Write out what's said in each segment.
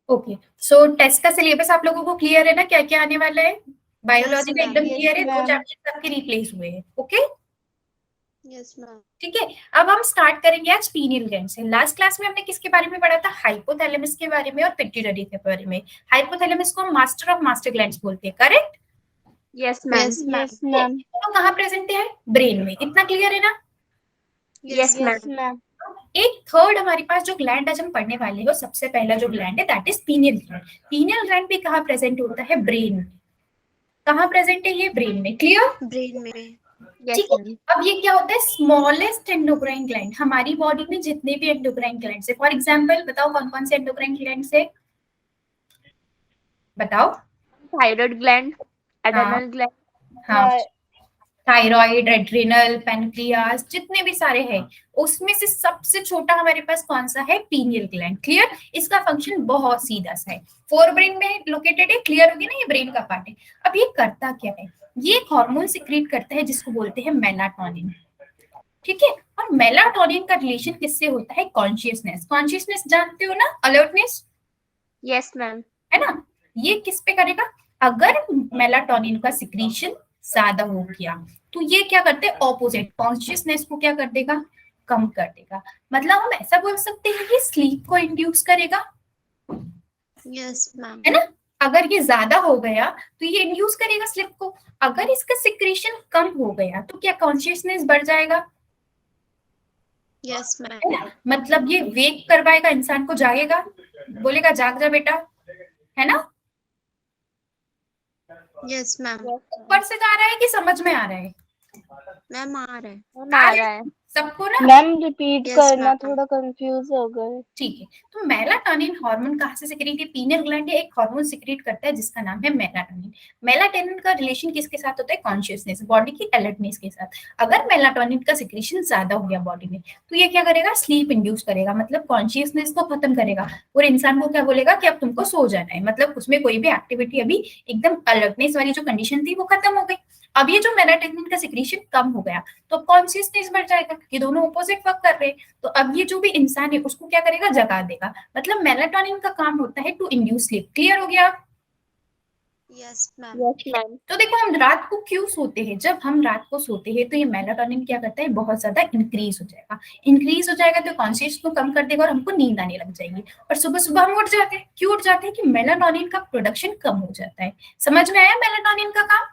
Okay, सो test का syllabus आप लोगों को क्लियर है ना, क्या क्या आने वाला है? बायोलॉजी का एकदम Yes, क्लियर है, दो ma'am. चैप्टर सबके रिप्लेस हुए हैं। Okay, Yes, ma'am. ठीक है। अब हम स्टार्ट करेंगे आज पीनियल ग्लैंड से। लास्ट क्लास में हमने किसके बारे में पढ़ा था? हाइपोथैलेमस के बारे में और पिट्यूटरी के बारे में। हाइपोथैलेमस को मास्टर ऑफ मास्टर ग्लैंड्स बोलते हैं, correct? Yes ma'am. Yes, ma'am. Yes, ma'am. तो कहाँ प्रेजेंट है? ब्रेन में। इतना क्लियर है ना? Yes Yes, ma'am. ma'am. Yes, ma'am. एक थर्ड हमारे पास जो ग्लैंड आज हम पढ़ने वाले हैं, सबसे पहला जो ग्लैंड है that is pineal gland. Pineal gland भी कहाँ प्रेजेंट होता है? ब्रेन में। कहाँ प्रेजेंट है ये? ब्रेन में। क्लियर? Brain में. यस ठीक है। मैम। अब ये क्या होता है? Smallest endocrine gland. हमारी बॉडी में जितने भी एंडोक्राइन ग्लैंड है, फॉर एग्जांपल बताओ कौन कौन से एंडोक्राइन ग्लैंड है? बताओ। थायराइड ग्लैंड, हाँ एड्रेनल ग्लैंड, हाँ, थायराइड, एड्रिनल, पैनक्रियास, जितने भी सारे हैं, उसमें से सबसे छोटा हमारे पास कौन सा है? Pineal gland. क्लियर? इसका फंक्शन बहुत सीधा सा है, फोर ब्रेन में लोकेटेड है। क्लियर होगी ना? ये ब्रेन का पार्ट है। अब ये करता क्या है? ये एक हार्मोन सिक्रीट करता है जिसको बोलते हैं मेलाटोनिन। ठीक है। और मेलाटोनिन का रिलेशन किससे होता है? कॉन्शियसनेस। कॉन्शियसनेस जानते हो ना? Alertness, yes ma'am. है ना? ये किस पे करेगा? अगर मेलाटोनिन का सिक्रीशन ज्यादा हो गया तो ये क्या करते हैं? ऑपोजिट, कॉन्शियसनेस को क्या कर देगा? कम कर देगा। मतलब हम ऐसा बोल सकते हैं कि स्लीप को इंड्यूस करेगा, Yes, ma'am. है ना? अगर ये ज्यादा हो गया तो ये इंड्यूस करेगा स्लीप को। अगर इसका सिक्रीशन कम हो गया तो क्या कॉन्शियसनेस बढ़ जाएगा? Yes, ma'am. है ना? मतलब ये वेक करवाएगा, इंसान को जागेगा, बोलेगा जाग जा बेटा, है ना? Yes, ma'am. ऊपर से जा रहा है कि समझ में आ रहा है? मैम आ रहा है. आ रहा है। सबको ना? मैम रिपीट Yes, करना, ma'am. थोड़ा कंफ्यूज हो गए. ठीक है। तो मेलाटोनिन हार्मोन कहाँ से सिक्रीट है? पीनियल ग्लैंड एक हार्मोन सिक्रीट करता है जिसका नाम है मेलाटोनिन। मेलाटोनिन का रिलेशन किसके साथ होता है? कॉन्शियसनेस, बॉडी की अलर्टनेस के साथ। अगर मेलाटोनिन का सिक्रीशन ज्यादा हो गया बॉडी में तो ये क्या करेगा? स्लीप इंड्यूस करेगा, मतलब कॉन्शियसनेस को खत्म करेगा और इंसान को क्या बोलेगा कि अब तुमको सो जाना है। मतलब उसमें कोई भी एक्टिविटी, अभी एकदम अलर्टनेस वाली जो कंडीशन थी वो खत्म हो गई। अब ये जो मेलाटोनिन का सिक्रीशन कम हो गया तो कॉन्शियसनेस बढ़ जाएगा। ये दोनों ऑपोजिट वर्क कर रहे हैं। तो अब ये जो भी इंसान है उसको क्या करेगा? जगा देगा। मतलब मेलाटोनिन का काम होता है टू इंड्यूस स्लीप। क्लियर हो गया? Yes, ma'am. Yes ma'am. तो देखो हम रात को क्यों सोते हैं? जब हम रात को सोते हैं तो ये मेलाटोनिन क्या करता है? बहुत ज्यादा इंक्रीज हो जाएगा। इंक्रीज हो जाएगा तो कॉन्शियस को कम कर देगा और हमको नींद आने लग जाएगी। और सुबह सुबह हम उठ जाते हैं। क्यों उठ जाते हैं? कि मेलाटोनिन का प्रोडक्शन कम हो जाता है। समझ में आया मेलाटोनिन का काम?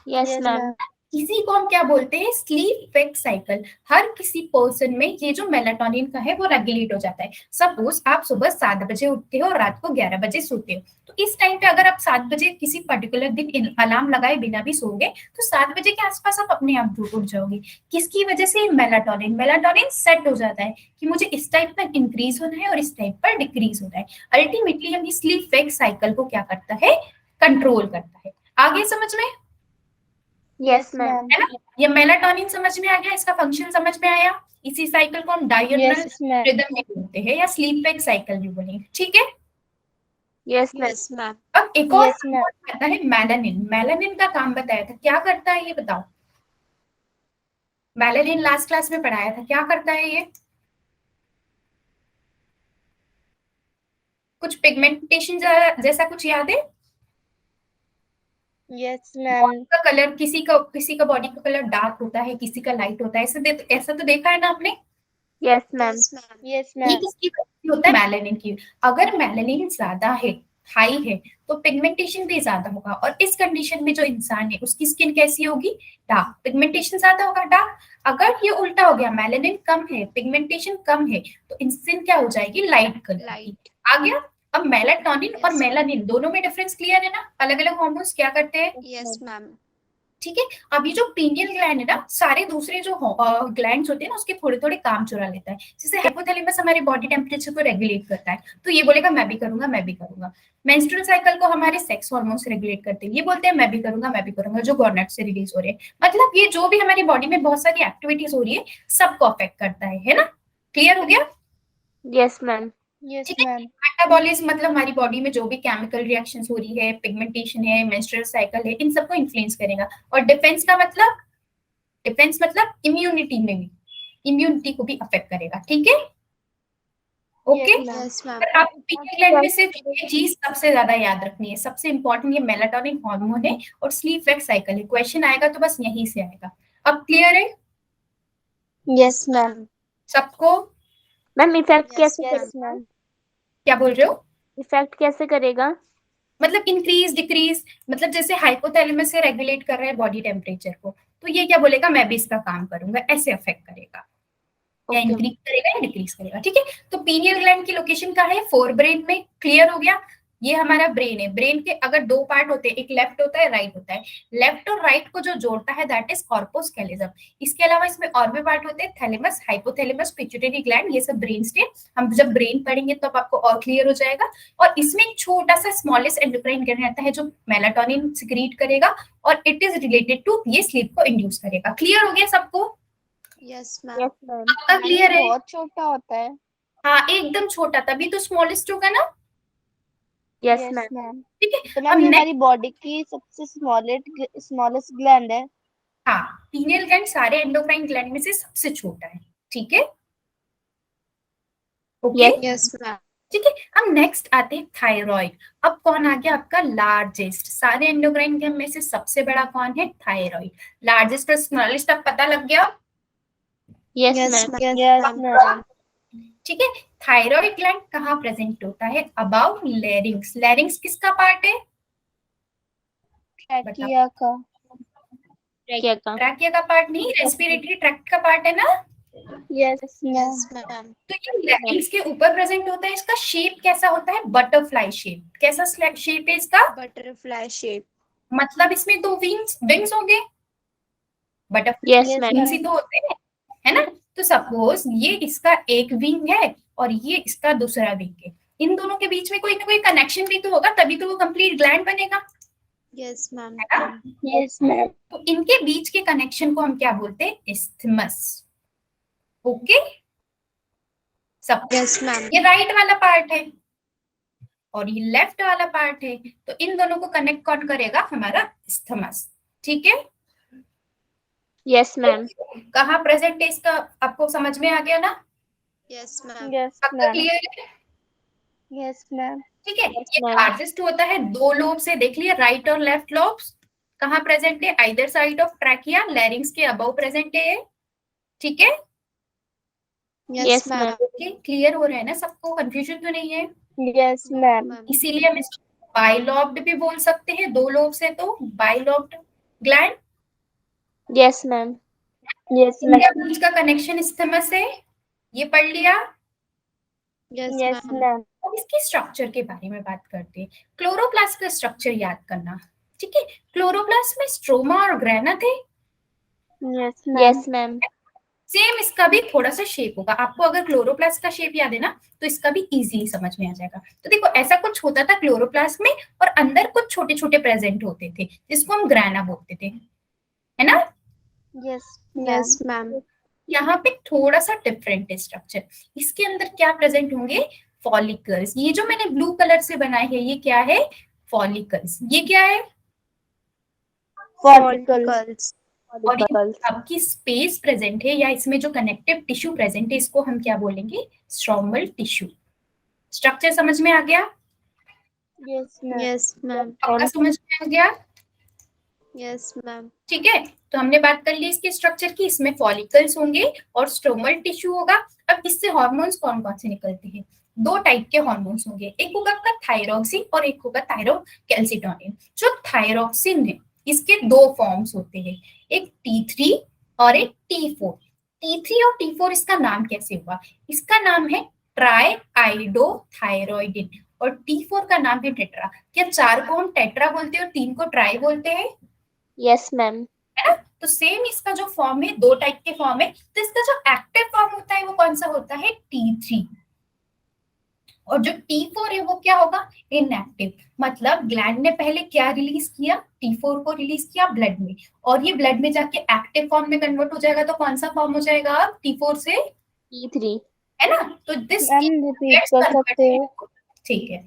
Yes Yes, ma'am. ma'am. इसी को हम क्या बोलते हैं? Sleep wake cycle. हर किसी पर्सन में ये जो मेलाटोनिन का है वो रेगुलेट हो जाता है। सपोज आप सुबह 7 बजे उठते हो और रात को 11 बजे सोते हो, तो इस टाइम पे अगर आप 7 बजे किसी पर्टिकुलर दिन अलार्म लगाए बिना भी सोओगे तो 7 बजे के आसपास आप अपने आप उठ जाओगे। किसकी वजह से? मेलाटोनिन। मेलाटोनिन सेट हो जाता है कि मुझे इस टाइप पर इंक्रीज होना है और इस टाइप पर डिक्रीज होना है। अल्टीमेटली हम स्लीप वेक साइकिल को क्या करता है? कंट्रोल करता है। आगे समझ में? Yes Yes, ma'am. ma'am. है ना? ये मेलाटोनिन समझ में आ गया, इसका फंक्शन समझ में आया। इसी साइकिल को हम डायurnal Yes, ma'am. रिदम भी बोलते हैं या स्लीप वेक साइकिल भी बोलेंगे। ठीक है। Yes ma'am. Yes, ma'am. अब एक और Yes, ma'am. हार्मोन आता है मेलानिन। मेलानिन का काम बताया था, क्या करता है ये बताओ? मेलानिन लास्ट क्लास में पढ़ाया था, क्या करता है ये? कुछ पिगमेंटेशन जैसा कुछ याद है? Yes, body ma'am. का कलर, किसी का बॉडी का कलर डार्क होता है, किसी का लाइट होता है। ऐसा तो देखा है ना आपने? Yes ma'am. Yes, ma'am. Yes, ये ma'am. किसकी वजह से होता है? मेलानिन की। अगर मेलानिन ज्यादा है, हाई है, तो पिगमेंटेशन भी ज्यादा होगा। और इस कंडीशन में जो इंसान है उसकी स्किन कैसी होगी? डार्क। पिगमेंटेशन ज्यादा होगा, डार्क। अगर ये उल्टा हो गया, मेलानिन कम है, पिगमेंटेशन कम है, तो स्किन क्या हो जाएगी? लाइट कलर की। Light. आ गया? अब मेलाटोनिन और Yes. मेलानिन दोनों में डिफरेंस क्लियर है ना? अलग अलग हार्मोन्स क्या करते हैं? Yes, ma'am. ठीक है। अब ये जो पीनियल ग्लैंड है ना, सारे दूसरे जो ग्लैंड्स होते हैं ना उसके थोड़े थोड़े काम चुरा लेता है। जैसे हाइपोथैलेमस हमारे बॉडी टेम्परेचर को रेगुलेट करता है, तो ये बोलेगा मैं भी करूंगा, मैं भी करूंगा। मेंस्ट्रुअल साइकिल को हमारे सेक्स हार्मोन्स रेगुलेट करते हैं, ये बोलते हैं मैं भी करूंगा, मैं भी करूंगा, जो गॉर्नेट से रिलीज हो रहे हैं। मतलब ये जो भी हमारी बॉडी में बहुत सारी एक्टिविटीज हो रही है सबको अफेक्ट करता है ना? क्लियर हो गया? Yes ma'am. Yes, ठीक है। ma'am. मेटाबॉलिज्म मतलब हमारी बॉडी में जो भी केमिकल रिएक्शंस हो रही है, पिगमेंटेशन है, मेंस्ट्रुअल साइकिल है, इन सबको इन्फ्लुएंस करेगा। और डिफेंस का मतलब, डिफेंस मतलब इम्यूनिटी में भी, इम्यूनिटी को भी अफेक्ट करेगा। ठीक है। ओके। Yes, ma'am. पर आप पीनियल ग्लैंड में सिर्फ ये चीज सबसे ज्यादा याद रखनी है, सबसे इंपॉर्टेंट ये मेलाटोनिन हार्मोन है और स्लीप वेक साइकिल है। क्वेश्चन आएगा तो बस यहीं से आएगा। अब क्लियर है Yes, ma'am. सबको? मैम इफेक्ट Yes, कैसे yes, करेगा? ma'am. क्या बोल रहे हो? इफेक्ट कैसे करेगा? मतलब इंक्रीज डिक्रीज, मतलब जैसे हाइपोथैलेमस से रेगुलेट कर रहा है बॉडी टेम्परेचर को, तो ये क्या बोलेगा, मैं भी इसका काम करूंगा, ऐसे अफेक्ट करेगा, या ओके इंक्रीज करेगा या डिक्रीज करेगा। ठीक है, तो पीनियल ग्लैंड की लोकेशन कहाँ है? फोर ब्रेन में। क्लियर हो गया? ये हमारा ब्रेन है। ब्रेन के अगर दो पार्ट होते हैं, एक लेफ्ट होता है, राइट होता है। लेफ्ट और राइट को जो जोड़ता है दैट इज कॉर्पस कैलोजम। इसके अलावा इसमें और भी पार्ट होते हैं, थैलेमस, हाइपोथैलेमस, पिट्यूटरी ग्लैंड, ये सब ब्रेन स्टेम। हम जब ब्रेन पढ़ेंगे तो आपको और क्लियर हो जाएगा। और इसमें एक छोटा सा स्मॉलेस्ट एंडोक्राइन ग्लैंड रहता है जो मेलाटोनिन सिक्रीट करेगा और इट इज रिलेटेड टू ये स्लीप को इंड्यूस करेगा। क्लियर हो गया सबको? Yes, ma'am. यस मैम आपका क्लियर है? बहुत छोटा होता है। हाँ एकदम छोटा, तभी तो स्मॉलेस्ट होगा ना। Yes Yes, ma'am ma'am. ठीक है, तो अब मैम ये हमारी नेक्स्ट। बॉडी की सबसे स्मॉलेस्ट ग्लैंड है। हाँ, पीनियल ग्लैंड सारे एंडोक्राइन ग्लैंड में से सबसे छोटा है। ठीक है, ओके। Yes Yes, ma'am. ठीक है, अब नेक्स्ट आते हैं थायराइड। अब कौन आ गया आपका? लार्जेस्ट। सारे एंडोक्राइन ग्लैंड में से सबसे बड़ा कौन है? थायराइड। लार्जेस्ट और स्मॉलेस्ट अब पता लग गया? Yes Yes, ma'am ma'am. Yes, ma'am. ठीक है, थायराइड ग्लैंड कहाँ प्रेजेंट होता है? अबाउट लैरिंग्स। लैरिंग्स किसका पार्ट है? ट्रैकिया का। क्या का? ट्रैकिया का पार्ट नहीं, रेस्पिरेटरी ट्रैक्ट का पार्ट है ना। Yes, ma'am. तो ये लैरिंग्स के ऊपर प्रेजेंट होता है। इसका शेप कैसा होता है? Butterfly shape. कैसा शेप है इसका? Butterfly shape. मतलब इसमें दो विंग्स विंग्स होंगे। Butterfly yes Yes, ma'am wings ही ma'am. तो होते हैं, है ना। तो सपोज ये इसका एक विंग है और ये इसका दूसरा विंग है। इन दोनों के बीच में कोई ना कोई कनेक्शन भी तो होगा, तभी तो वो कंप्लीट ग्लैंड बनेगा, Yes, ma'am. है ना। Yes, ma'am. तो इनके बीच के कनेक्शन को हम क्या बोलते हैं? इस्थमस। ओके, सब। Yes, ma'am. ये राइट वाला पार्ट है और ये लेफ्ट वाला पार्ट है, तो इन दोनों को कनेक्ट कौन करेगा? हमारा इस्थमस। ठीक है, यस मैम कहाँ प्रेजेंट है इसका, आपको समझ में आ गया ना? Yes, ma'am. यस आपका मैम क्लियर है? Yes, ma'am. ठीक है, Yes, ये ma'am. लार्जेस्ट होता है। दो लोब से देख लिया, राइट और लेफ्ट लोब्स कहाँ प्रेजेंट है? आइदर साइड ऑफ ट्रैकिया, लैरिंग्स के अबव प्रेजेंट है। ठीक है, Yes, Yes, ma'am. ma'am. Clear हो रहा है ना सबको? कंफ्यूजन तो नहीं है? Yes, ma'am. इसीलिए हम इसको बाइलॉब्ड भी बोल सकते हैं, दो लोब से तो बाइलॉब्ड ग्लैंड। यस मैम Yes, इनके ma'am. बीच का कनेक्शन इस्थमस है, ये पढ़ लिया। Yes, Yes, ma'am. ma'am. अब इसके स्ट्रक्चर के बारे में बात करते हैं। क्लोरोप्लास्ट का स्ट्रक्चर याद करना। ठीक है, क्लोरोप्लास्ट में स्ट्रोमा और ग्रेना थे। Yes, ma'am. Yes, ma'am. Same इसका भी थोड़ा सा शेप होगा। आपको अगर क्लोरोप्लास्ट का शेप याद है ना, तो इसका भी इजीली समझ में आ जाएगा। तो देखो ऐसा कुछ होता था क्लोरोप्लास्ट में, और अंदर कुछ छोटे छोटे प्रेजेंट होते थे जिसको हम ग्राना बोलते थे, है ना। Yes, Yes, ma'am. यहाँ पे थोड़ा सा डिफरेंट है स्ट्रक्चर। इसके अंदर क्या प्रेजेंट होंगे? फॉलिकल्स। ये जो मैंने ब्लू कलर से बनाए हैं ये क्या है? फॉलिकल्स। ये क्या है? Follicles. और ये आपकी स्पेस प्रेजेंट है, या इसमें जो कनेक्टिव टिश्यू प्रेजेंट है इसको हम क्या बोलेंगे? Stromal tissue. स्ट्रक्चर समझ में आ गया? Yes, ma'am. Yes, ma'am. आपका समझ में आ गया? Yes, ma'am. ठीक है, तो हमने बात कर ली इसके स्ट्रक्चर की। इसमें फॉलिकल्स होंगे और स्ट्रोमल टिश्यू होगा। अब इससे हार्मोन्स कौन कौन से निकलते हैं? दो टाइप के हार्मोन्स होंगे, एक होगा आपका थायरोक्सिन और एक होगा थायरोकैल्सिटोनिन। जो थायरोक्सिन है इसके दो फॉर्म्स होते हैं, एक T3 और एक T4। T3 और T4 इसका नाम कैसे हुआ? इसका नाम है ट्राई आइडोथायरॉइडिन और T4 का नाम है टेट्रा। क्या चार को हम टेट्रा बोलते हैं और तीन को ट्राई बोलते हैं? Yes, ma'am. है ना। तो सेम इसका जो फॉर्म है, दो टाइप के फॉर्म है। तो इसका जो एक्टिव फॉर्म होता है वो कौन सा होता है? T3। और जो T4 है वो क्या होगा? इनएक्टिव। मतलब ग्लैंड ने पहले क्या रिलीज किया? T4 को रिलीज किया ब्लड में, और ये ब्लड में जाके एक्टिव फॉर्म में कन्वर्ट हो जाएगा। तो कौन सा फॉर्म हो जाएगा अब T4 से? T3. है ना। तो दिस रिपीट कर सकते हैं? ठीक है,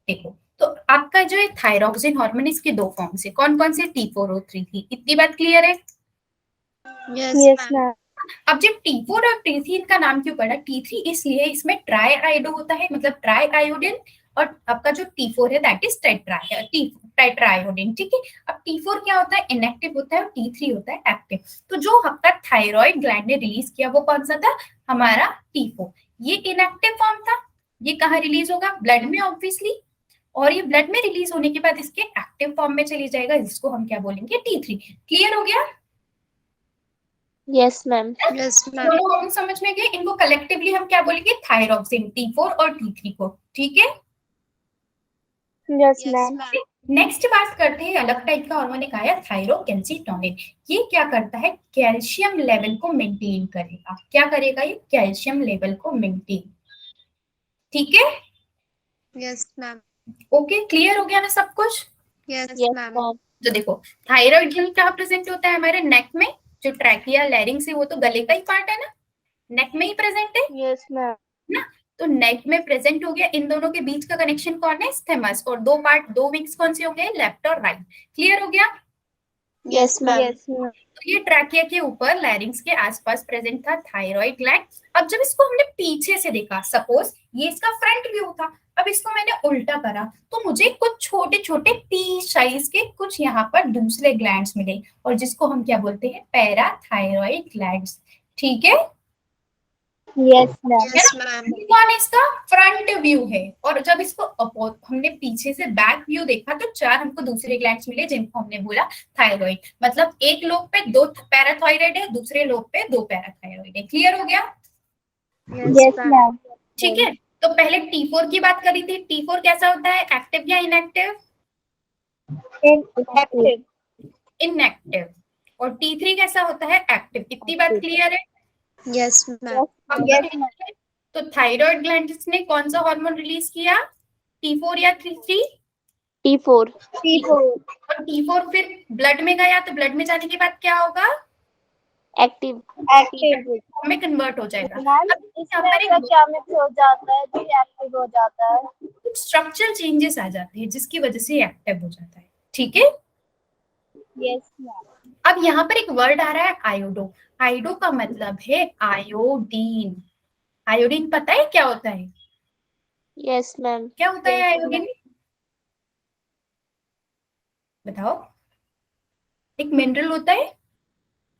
देखो तो आपका जो है थायरोक्सिन हार्मोन, इसके दो फॉर्म से कौन कौन से? T4 और T3। इतनी बात क्लियर है? Yes, ma'am. अब जब T4 और T3 इनका नाम क्यों पड़ा, T3 इसलिए इसमें ट्राई आयोडो होता है, मतलब ट्राई आयोडीन, और आपका जो T4 है दैट इज टेट्रा आयोडीन, ठीक है। अब T4 क्या होता है, इनएक्टिव होता है, और T3 होता है एक्टिव। तो जो आपका थायराइड ग्लैंड ने रिलीज किया वो कौन सा था, हमारा T4। ये इनएक्टिव फॉर्म था, ये कहाँ रिलीज होगा, ब्लड में ऑब्वियसली, और ये ब्लड में रिलीज होने के बाद इसके एक्टिव फॉर्म में चली जाएगा, जिसको हम क्या बोलेंगे, T3। क्लियर हो गया? Yes, ma'am. Yes, ma'am. दोनों हम समझ में गए, इनको कलेक्टिवली हम क्या बोलेंगे, थायरॉक्सिन, T4 और T3 को, ठीक है। Yes, Yes, ma'am. ma'am. Next बात करते हैं अलग टाइप का हार्मोन, एक आया थायरोकैल्सिटोनिन। ये क्या करता है, कैल्शियम लेवल को मेंटेन करेगा। क्या करेगा ये, कैल्शियम लेवल को मेंटेन, ठीक है। Yes, ma'am. ओके, क्लियर हो गया ना सब कुछ? Yes, Yes, ma'am. ma'am. तो देखो, थायराइड ग्लैंड कहाँ प्रेजेंट होता है, हमारे नेक में, जो ट्रैकिया लैरिंग्स है वो तो गले का ही पार्ट है ना, नेक में ही प्रेजेंट है Yes, ma'am. ना। तो नेक में प्रेजेंट हो गया, इन दोनों के बीच का कनेक्शन कौन है, स्टेमस, और दो विंग्स कौन से हो गए, लेफ्ट और राइट। क्लियर हो गया? Yes, ma'am. Yes, ma'am. तो ये ट्रैकिया के ऊपर लैरिंग्स के आसपास प्रेजेंट था थायराइड ग्लैंड। अब जब इसको हमने पीछे से देखा, सपोज ये इसका फ्रंट व्यू था, अब इसको मैंने उल्टा करा, तो मुझे कुछ छोटे छोटे पी साइज के कुछ यहाँ पर दूसरे ग्लैंड्स मिले, और जिसको हम क्या बोलते हैं, पैराथायरॉइड ग्लैंड्स, ठीक है। Yes, ma'am. Yes, ma'am. कौन इसका फ्रंट व्यू है, और जब इसको हमने पीछे से बैक व्यू देखा तो चार हमको दूसरे ग्लैंड्स मिले, जिनको हमने बोला थायराइड। मतलब एक लोग पे दो पैराथायराइड है, दूसरे लोग पे दो पैराथायराइड है। क्लियर हो गया? Yes, Yes, ma'am. ma'am. ठीक है। तो पहले T4 की बात करी थी, T4 कैसा होता है, एक्टिव या इनएक्टिव? Inactive. इनएक्टिव। और T3 कैसा होता है, एक्टिव। इतनी बात क्लियर है? Yes, ma'am. अब Yes, ये- ma'am. तो थायराइड ग्लैंड्स ने कौन सा हार्मोन रिलीज किया, T4 या T3? T4. T4. और T4 फिर ब्लड में गया, तो ब्लड में जाने के बाद क्या होगा, Active. Active. फॉर्म में कन्वर्ट हो जाएगा। मैम अब यहाँ इसमें पर ऐसा एक क्या मिक्स हो जाता है जो एक्टिव हो जाता है? स्ट्रक्चरल चेंजेस आ जाते हैं, जिसकी वजह से एक्टिव हो जाता है, ठीक है। Yes, ma'am. अब यहाँ पर एक वर्ड आ रहा है आयोडो। आयोडो का मतलब है आयोडीन। आयोडीन पता है क्या होता है, Yes, ma'am. क्या होता है Yes, आयोडीन, बताओ। एक मिनरल होता है,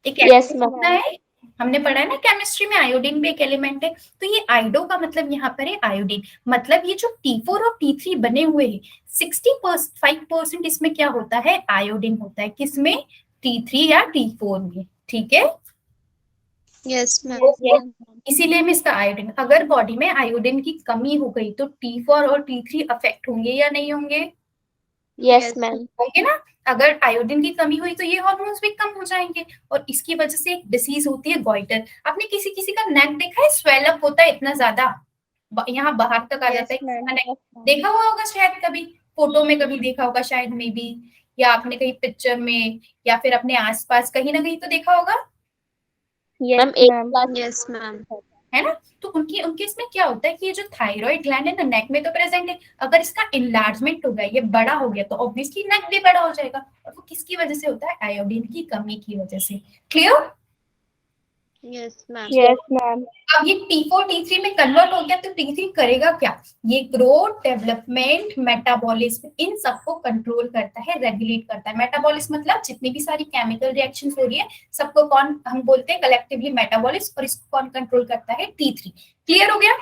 एक Yes, एलिमेंट ma'am. होता है, हमने पढ़ा है ना केमिस्ट्री में, आयोडीन भी एक एलिमेंट है। तो ये आयोडो का मतलब यहाँ पर है आयोडीन। मतलब ये जो T4 और T3 बने हुए हैं, 65% इसमें क्या होता है, आयोडीन होता है। किसमें, T3 या T4 में, ठीक है। Yes, ma'am. Yes. इसीलिए में इसका आयोडीन, अगर बॉडी में आयोडीन की कमी हो गई तो T4 और T3 अफेक्ट होंगे या नहीं होंगे, Yes, Yes, ma'am. होंगे ना। अगर आयोडीन की कमी हुई तो ये हार्मोन्स भी कम हो जाएंगे, और इसकी वजह से एक डिसीज होती है गॉइटर। आपने किसी किसी का नेक देखा है, स्वेल अप होता है इतना ज्यादा, यहाँ बाहर तक आ Yes, जाता है, ma'am. किसी का neck Yes, ma'am. देखा हुआ होगा शायद, कभी फोटो में कभी देखा होगा शायद, मे बी, या आपने कहीं पिक्चर में या फिर अपने आसपास कहीं ना कहीं तो देखा होगा, Yes, Ma'am, 8th ma'am. class. Yes, ma'am. है ना। तो उनके इसमें क्या होता है कि ये जो थायराइड ग्लैंड है ना, नेक में तो प्रेजेंट है, अगर इसका इनलार्जमेंट हो गया, ये बड़ा हो गया, तो ऑब्वियसली नेक भी बड़ा हो जाएगा, और वो किसकी वजह से होता है, आयोडीन की कमी की वजह से। Clear? Yes, ma'am. Yes, ma'am. अब ये T4 T3 में कन्वर्ट हो गया, तो T3 करेगा क्या, ये ग्रोथ, डेवलपमेंट, मेटाबॉलिज्म, इन सबको कंट्रोल करता है, रेगुलेट करता है। मेटाबॉलिज्म मतलब जितनी भी सारी केमिकल रिएक्शंस हो रही है, सबको कौन हम बोलते हैं, कलेक्टिवली मेटाबॉलिज्म, और इसको कौन कंट्रोल करता है, T3। क्लियर हो गया?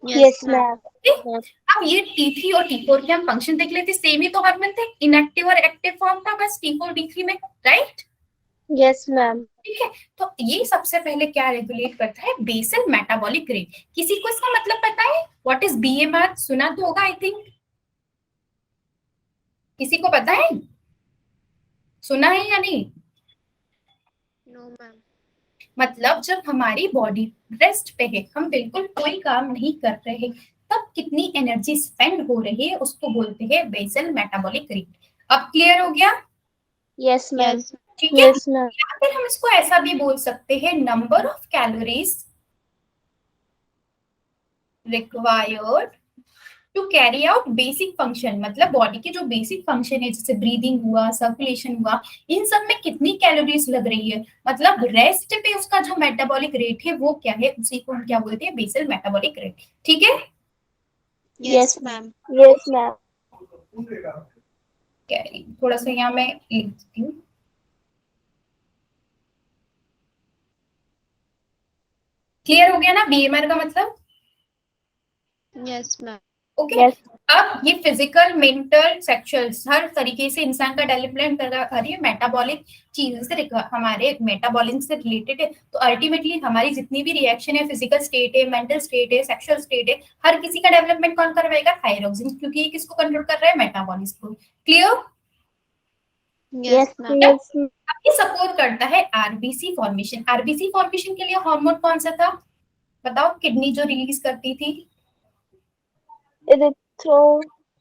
Yes, ma'am. अब ये T3 और T4 के हम फंक्शन देख लेते, सेम ही तो हार्मोन थे, इनएक्टिव और एक्टिव फॉर्म था बस T4 T3 में, राइट। Yes, ma'am. ठीक है। तो ये सबसे पहले क्या रेगुलेट करता है, बेसल मेटाबॉलिक रेट। किसी को इसका मतलब पता है, व्हाट इज BMR, सुना तो होगा आई थिंक, किसी को पता है, सुना है या नहीं? No, ma'am. मतलब जब हमारी बॉडी रेस्ट पे है, हम बिल्कुल कोई काम नहीं कर रहे हैं, तब कितनी एनर्जी स्पेंड हो रही है, उसको बोलते हैं बेसल मेटाबॉलिक रेट। अब क्लियर हो गया? Yes, ma'am. Yes. ठीक है। Yes, ma'am. या फिर हम इसको ऐसा भी बोल सकते हैं, number of calories required to carry out basic function, मतलब बॉडी के जो बेसिक फंक्शन है जैसे ब्रीदिंग हुआ, सर्कुलेशन हुआ, इन सब में कितनी कैलोरीज लग रही है, मतलब रेस्ट पे उसका जो मेटाबॉलिक रेट है वो क्या है, उसी को हम क्या बोलते हैं, बेसल मेटाबॉलिक रेट। ठीक है, Yes, ma'am. Yes, ma'am. थोड़ा सा यहाँ मैं लिख देती हूँ। क्लियर हो गया ना बीएमआर का मतलब? Yes, ma'am. Okay Yes. अब ये फिजिकल, मेंटल, सेक्सुअल हर तरीके से इंसान का डेवलपमेंट कर रहा है, मेटाबॉलिक चीजों से हमारे मेटाबॉलिज्म से रिलेटेड है। तो अल्टीमेटली हमारी जितनी भी रिएक्शन है, फिजिकल स्टेट है, मेंटल स्टेट है, सेक्सुअल स्टेट है, हर किसी का डेवलपमेंट कौन करवाएगा? थायरोक्सिन, क्योंकि ये किसको कंट्रोल कर रहा है? मेटाबॉलिज्म को। क्लियर? Yes, ma'am. Yes. अब ये सपोर्ट करता है आरबीसी फॉर्मेशन। आरबीसी फॉर्मेशन के लिए हार्मोन कौन सा था बताओ, किडनी जो रिलीज करती थी?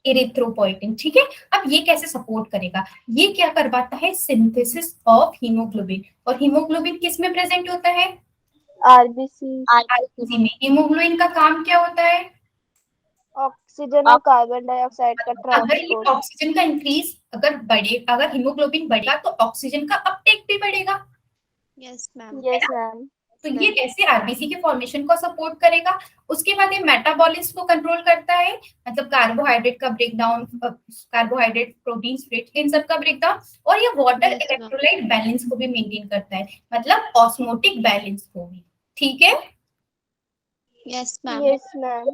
इरिथ्रोपोइटिन। ठीक है, अब ये कैसे सपोर्ट करेगा? ये क्या करवाता है? Synthesis of haemoglobin. और हीमोग्लोबिन किस में प्रेजेंट होता है? RBC. आरबीसी में। हीमोग्लोबिन का काम क्या होता है? ऑक्सीजन और कार्बन डाइऑक्साइड का अगर ये ट्रांसपोर्ट। ऑक्सीजन का इंक्रीज अगर हीमोग्लोबिन बढ़ेगा तो ऑक्सीजन का अपटेक भी बढ़ेगा। Yes, ma'am. Yes ma'am. तो ये कैसे आरबीसी के फॉर्मेशन को सपोर्ट करेगा? उसके बाद ये मेटाबॉलिज्म को कंट्रोल करता है, मतलब कार्बोहाइड्रेट का ब्रेकडाउन, कार्बोहाइड्रेट, प्रोटीन, फेट, इन सब का ब्रेकडाउन। और ये water Yes, ma'am. Electrolyte balance को भी मेंटेन करता है, मतलब ऑस्मोटिक बैलेंस को भी। ठीक है, Yes, ma'am. Yes ma'am.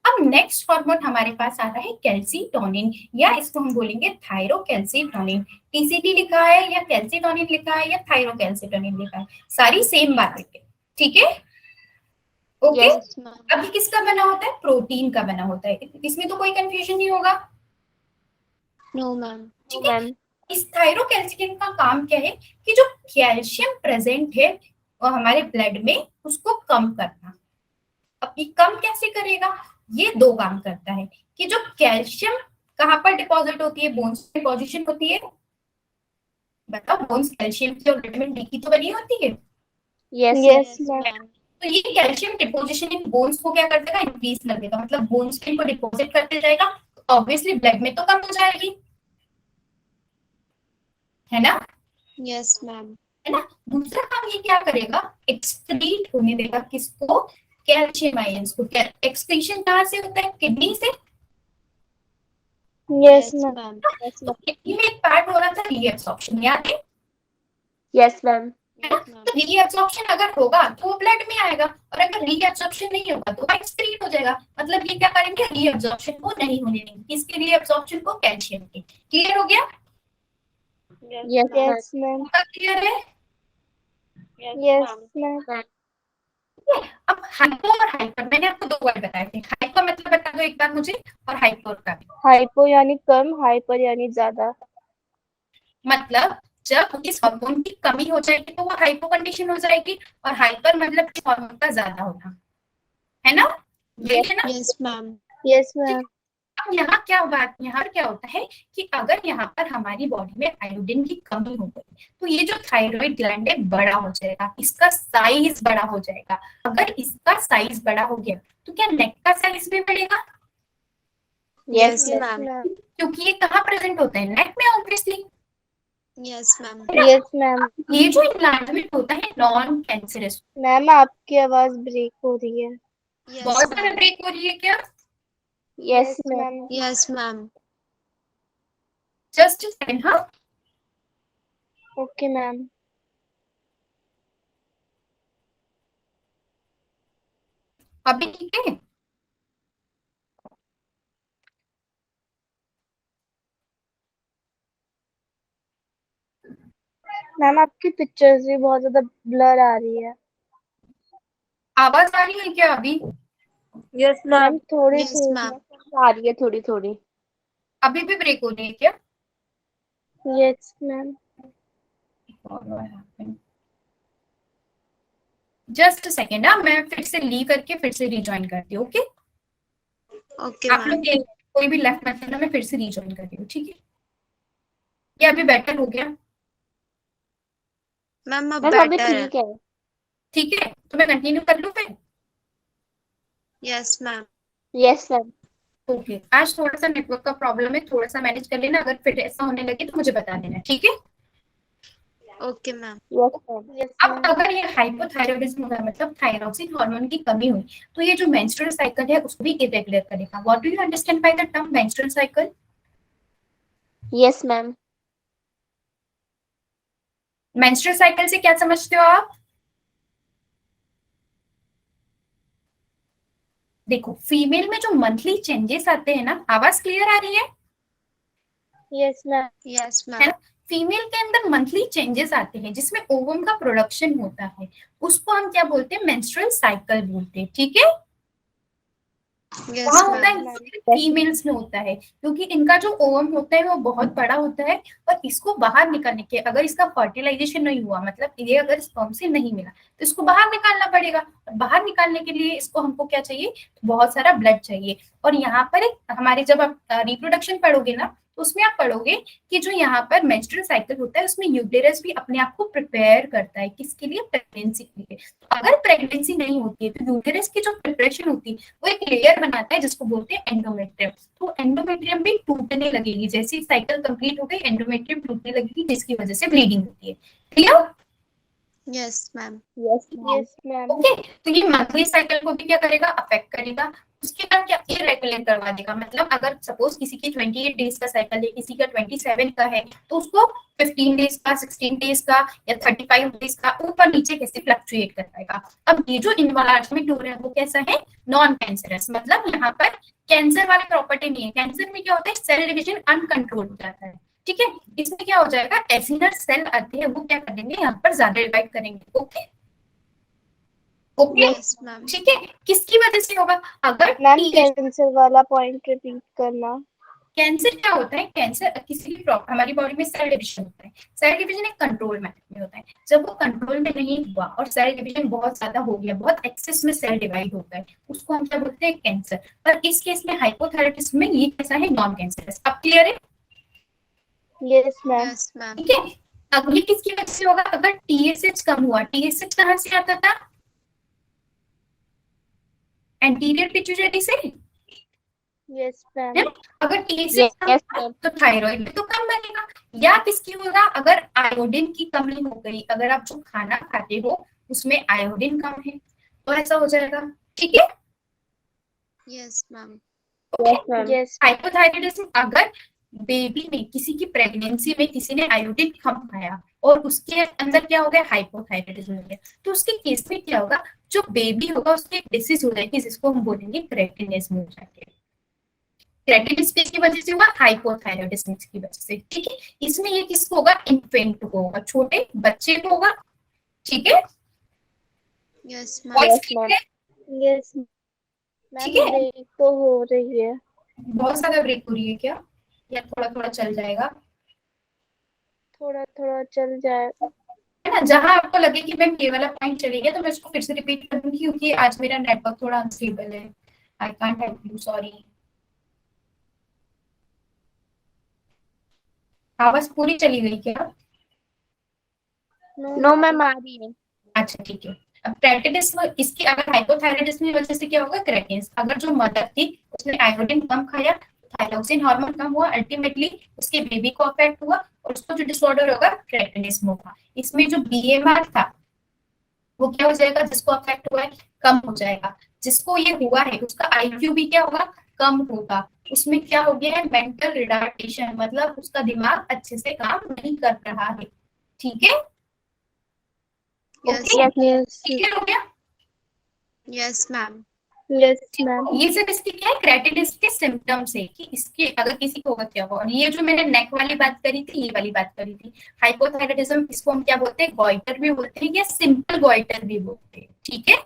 अब नेक्स्ट हार्मोन हमारे पास आता है कैल्सीटोनिन, या इसको हम बोलेंगे थायरोकैल्सीटोनिन। टीसीटी लिखा है या कैल्सीटोनिन लिखा है या थायरोकैल्सीटोनिन लिखा है, सारी सेम बात है। ठीक है, ओके। Yes, ma'am. अब ये किसका बना होता है? प्रोटीन का बना होता है, इसमें तो कोई कंफ्यूजन नहीं होगा। No, ma'am. ठीक है, इस थायरोकैल्सीटोनिन का काम क्या है? कि जो कैल्शियम प्रेजेंट है वो हमारे ब्लड में, उसको कम करना। अब ये कम कैसे करेगा? ये दो काम करता है कि जो कैल्शियम कहाँ पर डिपॉजिट होती है? बोन्स में डिपॉजिशन होती है। बताओ, बोन्स कैल्शियम से और विटामिन डी की तो बनी होती है। Yes. Yes Yes, ma'am. ma'am. तो ये कैल्शियम डिपोजिशन इन बोन्स को क्या कर देगा? इंक्रीज कर देगा, मतलब बोन्स पे इनको डिपॉजिट करते जाएगा, तो ऑब्वियसली ब्लड में तो कम हो जाएगी, है ना? Yes, ma'am. है ना? दूसरा काम ये क्या करेगा? एक्सक्रीट होने देगा किसको? कैल्शियम आयंस को। एक्सक्रीशन कहाँ से होता है? किडनी से। Yes Yes, ma'am. ma'am. तो किडनी में एक पार्ट हो रहा था रीएब्सॉर्प्शन, याद है? Yes, ma'am. Yes, ma'am. तो रीएब्सॉर्प्शन अगर होगा तो वो ब्लड में आएगा, और अगर रीएब्सॉर्प्शन नहीं होगा तो वो एक्सक्रीट हो जाएगा। मतलब ये क्या करेंगे? रीएब्सॉर्प्शन को नहीं होने देंगे। किसके रीएब्सॉर्प्शन को? कैल्शियम के। क्लियर हो गया? Yes, ma'am. Yes ma'am. Clear है? Yes ma'am. अब हाइपो और हाइपर, मैंने आपको दो वर्ड बताए थे। हाइपो मतलब बता दो एक बार मुझे, और हाइपर का भी। हाइपो यानी कम, हाइपर यानी ज्यादा। मतलब जब इस हार्मोन की कमी हो जाएगी तो वो हाइपो कंडीशन हो जाएगी, और हाइपर मतलब इस हार्मोन का ज्यादा होना, है ना? ये है ना? Yes, ma'am. Yes ma'am. अब यहाँ क्या बात, यहाँ क्या होता है कि अगर यहाँ पर हमारी बॉडी में आयोडीन की कमी हो गई तो ये जो थायराइड ग्लैंड है बड़ा हो जाएगा, इसका साइज बड़ा हो जाएगा। अगर इसका साइज बड़ा हो गया तो क्या नेक का साइज भी बढ़ेगा? Yes, yes ma'am. मैम। क्योंकि ये कहाँ प्रेजेंट होता है? नेक में obviously. Yes, ma'am. Yes ma'am. ये जो इन्लार्जमेंट होता है नॉन कैंसरस। मैम आपकी आवाज ब्रेक हो रही है। Yes, बहुत ज्यादा ma'am. ब्रेक हो रही है क्या? Yes, ma'am. Yes, ma'am. Just second. हाँ, ओके मैम। अभी ठीक है? मैम आपकी पिक्चर्स भी बहुत ज्यादा ब्लर आ रही है। आवाज आ रही है क्या अभी? Yes, ma'am ma'am. थोड़ी Yes, सी। ma'am. आ रही है थोड़ी थोड़ी. अभी भी ब्रेक हो रही है क्या? Yes ma'am. Just second. हाँ, मैं फिर से लीव करके फिर से रिज्वाइन करती हूँ। ओके, Okay, आप ma'am. लोग कोई भी लेफ्ट मत करना, मैं फिर से रिज्वाइन कर रही हूँ। ठीक है, ये अभी बेटर हो गया? Ma'am, अब Ma'am, अभी better है. ठीक है. ठीक है, तो मैं कंटिन्यू कर लूँ फिर? Yes, ma'am. Yes, ma'am. Okay, आज थोड़ा सा नेटवर्क का प्रॉब्लम है, थोड़ा सा मैनेज कर लेना, अगर फिर ऐसा होने लगे तो मुझे बता देना, ठीक है? Okay, ma'am. Yes, ma'am. Yes, अब ma'am. अगर ये हाइपोथायरॉयडिज्म होगा मतलब थायरॉक्सिन हार्मोन की कमी हुई, तो ये जो मेंस्ट्रुअल साइकिल है उसको भी इरेगुलर करेगा। What do you understand by the term menstrual cycle? Yes, ma'am. Menstrual cycle से क्या समझते हो आप? देखो, फीमेल में जो मंथली चेंजेस आते हैं ना, आवाज क्लियर आ रही है? Yes, ma'am. Yes, है ma'am. ना? फीमेल के अंदर मंथली चेंजेस आते हैं जिसमें ओवम का प्रोडक्शन होता है, उसको हम क्या बोलते हैं? मेंस्ट्रुअल साइकिल बोलते हैं, ठीक है? Yes, वहां होता ma'am. है, फीमेल्स में होता है, क्योंकि इनका जो ओवम होता है वो बहुत बड़ा होता है, और इसको बाहर निकालने के, अगर इसका फर्टिलाइजेशन नहीं हुआ, मतलब ये अगर स्पर्म से नहीं मिला, तो इसको बाहर निकालना पड़ेगा। और बाहर निकालने के लिए इसको हमको क्या चाहिए? बहुत सारा ब्लड चाहिए। और यहाँ पर एक हमारे, जब आप रिप्रोडक्शन पढ़ोगे ना, तो उसमें आप पढ़ोगे कि जो यहाँ पर मेंस्ट्रुअल साइकिल होता है उसमें यूटेरस भी अपने आप को प्रिपेयर करता है, किसके लिए? प्रेगनेंसी के लिए। तो अगर प्रेगनेंसी नहीं होती है तो यूटेरस की जो प्रिपरेशन होती है वो एक लेयर बनाता है जिसको बोलते हैं एंडोमेट्रियम। तो एंडोमेट्रियम भी टूटने लगेगी, जैसे साइकिल कंप्लीट हो गई एंडोमेट्रियम टूटने लगेगी, जिसकी वजह से ब्लीडिंग होती है। Clear? Yes, ma'am. Yes, ma'am. Yes, ma'am. Okay, तो ये मंथली साइकिल को भी क्या करेगा? अफेक्ट करेगा। उसके बाद क्या? इरेगुलर करवा देगा। मतलब अगर सपोज किसी की 28 डेज का साइकिल है, किसी का 27 का है, तो उसको 15 डेज का, 16 डेज का या 35 डेज का ऊपर नीचे कैसे फ्लक्चुएट कर पाएगा। अब ये जो इन्वार्जमेंट हो रहा है वो कैसा है? Non cancerous. मतलब यहाँ पर कैंसर वाली प्रॉपर्टी नहीं है। कैंसर में क्या होता है? सेल डिविजन अनकंट्रोल हो जाता है, ठीक है? इसमें क्या हो जाएगा? एसिनर सेल आते हैं, वो क्या करेंगे? यहाँ पर ज्यादा डिवाइड करेंगे। Okay okay, Yes, ma'am. ठीक है? किसकी वजह से होगा? अगर मैम कैंसर वाला पॉइंट रिपीट करना। कैंसर क्या होता है? कैंसर किसी भी हमारी बॉडी में सेल डिवीजन होता है। सेल डिवीजन एक कंट्रोल मेथड में होता है। जब वो कंट्रोल में नहीं हुआ और सेल डिवीजन बहुत ज्यादा हो गया, बहुत एक्सेस में सेल डिवाइड होता है, उसको हम क्या बोलते हैं? कैंसर। पर इस केस में हाइपोथायराइडिज्म में ये कैसा है? Non cancerous. अब क्लियर है? Yes, ma'am. Yes, ma'am. ठीक है। अब ये किसकी वजह से होगा? अगर टीएसएच कम हुआ। टीएसएच कहाँ से आता था? एंटीरियर पिट्यूटरी से। Yes, ma'am. है ना? अगर टीएसएच कम Yes, हुआ, ma'am. तो थायराइड में तो कम बनेगा। या किसकी होगा? अगर आयोडीन की कमी हो गई, अगर आप जो खाना खाते हो उसमें आयोडीन कम है, तो ऐसा हो जाएगा, ठीक है? Yes, ma'am. Yes, ma'am. Yes. Hypothyroidism, अगर बेबी में, किसी की प्रेगनेंसी में किसी ने आयोडीन कम खाया और उसके अंदर क्या हो गया? हाइपोथायराइडिज्म हो गया, तो उसके केस में क्या होगा? जो बेबी होगा उसकी एक डिसीज हो जाएगी जिसको हम बोलेंगे क्रेटिनिज्म हो जाएगी। क्रेटिनिज्म की वजह से हुआ? हाइपोथायराइडिज्म की वजह से, ठीक है? इसमें ये किसको होगा? इन्फेंट को होगा, छोटे बच्चे को होगा, ठीक है? Yes, ma'am. Voice Yes, clear ma'am. है? Yes. मैम ठीक है? ब्रेक तो हो रही है। बहुत ज्यादा ब्रेक हो रही है क्या, या थोड़ा थोड़ा चल जाएगा? थोड़ा थोड़ा चल जाएगा। है ना? जहां आपको लगे कि मैम ये वाला पॉइंट चलेगा तो मैं इसको फिर से रिपीट कर दूंगी, क्योंकि आज मेरा नेटवर्क थोड़ा अनस्टेबल है। I can't help you, sorry. आवाज पूरी चली गई क्या? No, ma'am, आ रही है. अच्छा, ठीक है। अब क्रेटिनिज्म, इसकी अगर हाइपोथायराइडिज्म की वजह से क्या होगा? क्रेटिनिज्म। अगर जो मदर थी उसने आयोडीन कम खाया, थायरोक्सिन हार्मोन कम हुआ, अल्टीमेटली उसके बेबी को अफेक्ट हुआ और उसको जो डिसऑर्डर होगा क्रेटिनिज्म होगा। इसमें जो बीएमआर था वो क्या हो जाएगा? जिसको अफेक्ट हुआ है कम हो जाएगा। जिसको ये हुआ है उसका आईक्यू भी क्या होगा? कम होगा। उसमें क्या हो गया है? मेंटल रिटार्डेशन, मतलब उसका दिमाग अच्छे से काम नहीं कर रहा है, ठीक है? Yes. Okay, Yes. क्लियर हो गया? Yes, ma'am. Yes, ma'am. ये सब इसके क्या है? क्रेटिनिज्म के सिम्टम्स है कि इसके अगर किसी को होगा क्या होगा। और ये जो मैंने नेक वाली बात करी थी, ये वाली बात करी थी, हाइपोथायराइडिज्म, इसको हम क्या बोलते हैं? गॉइटर भी बोलते हैं या सिंपल गॉइटर भी बोलते हैं, ठीक है?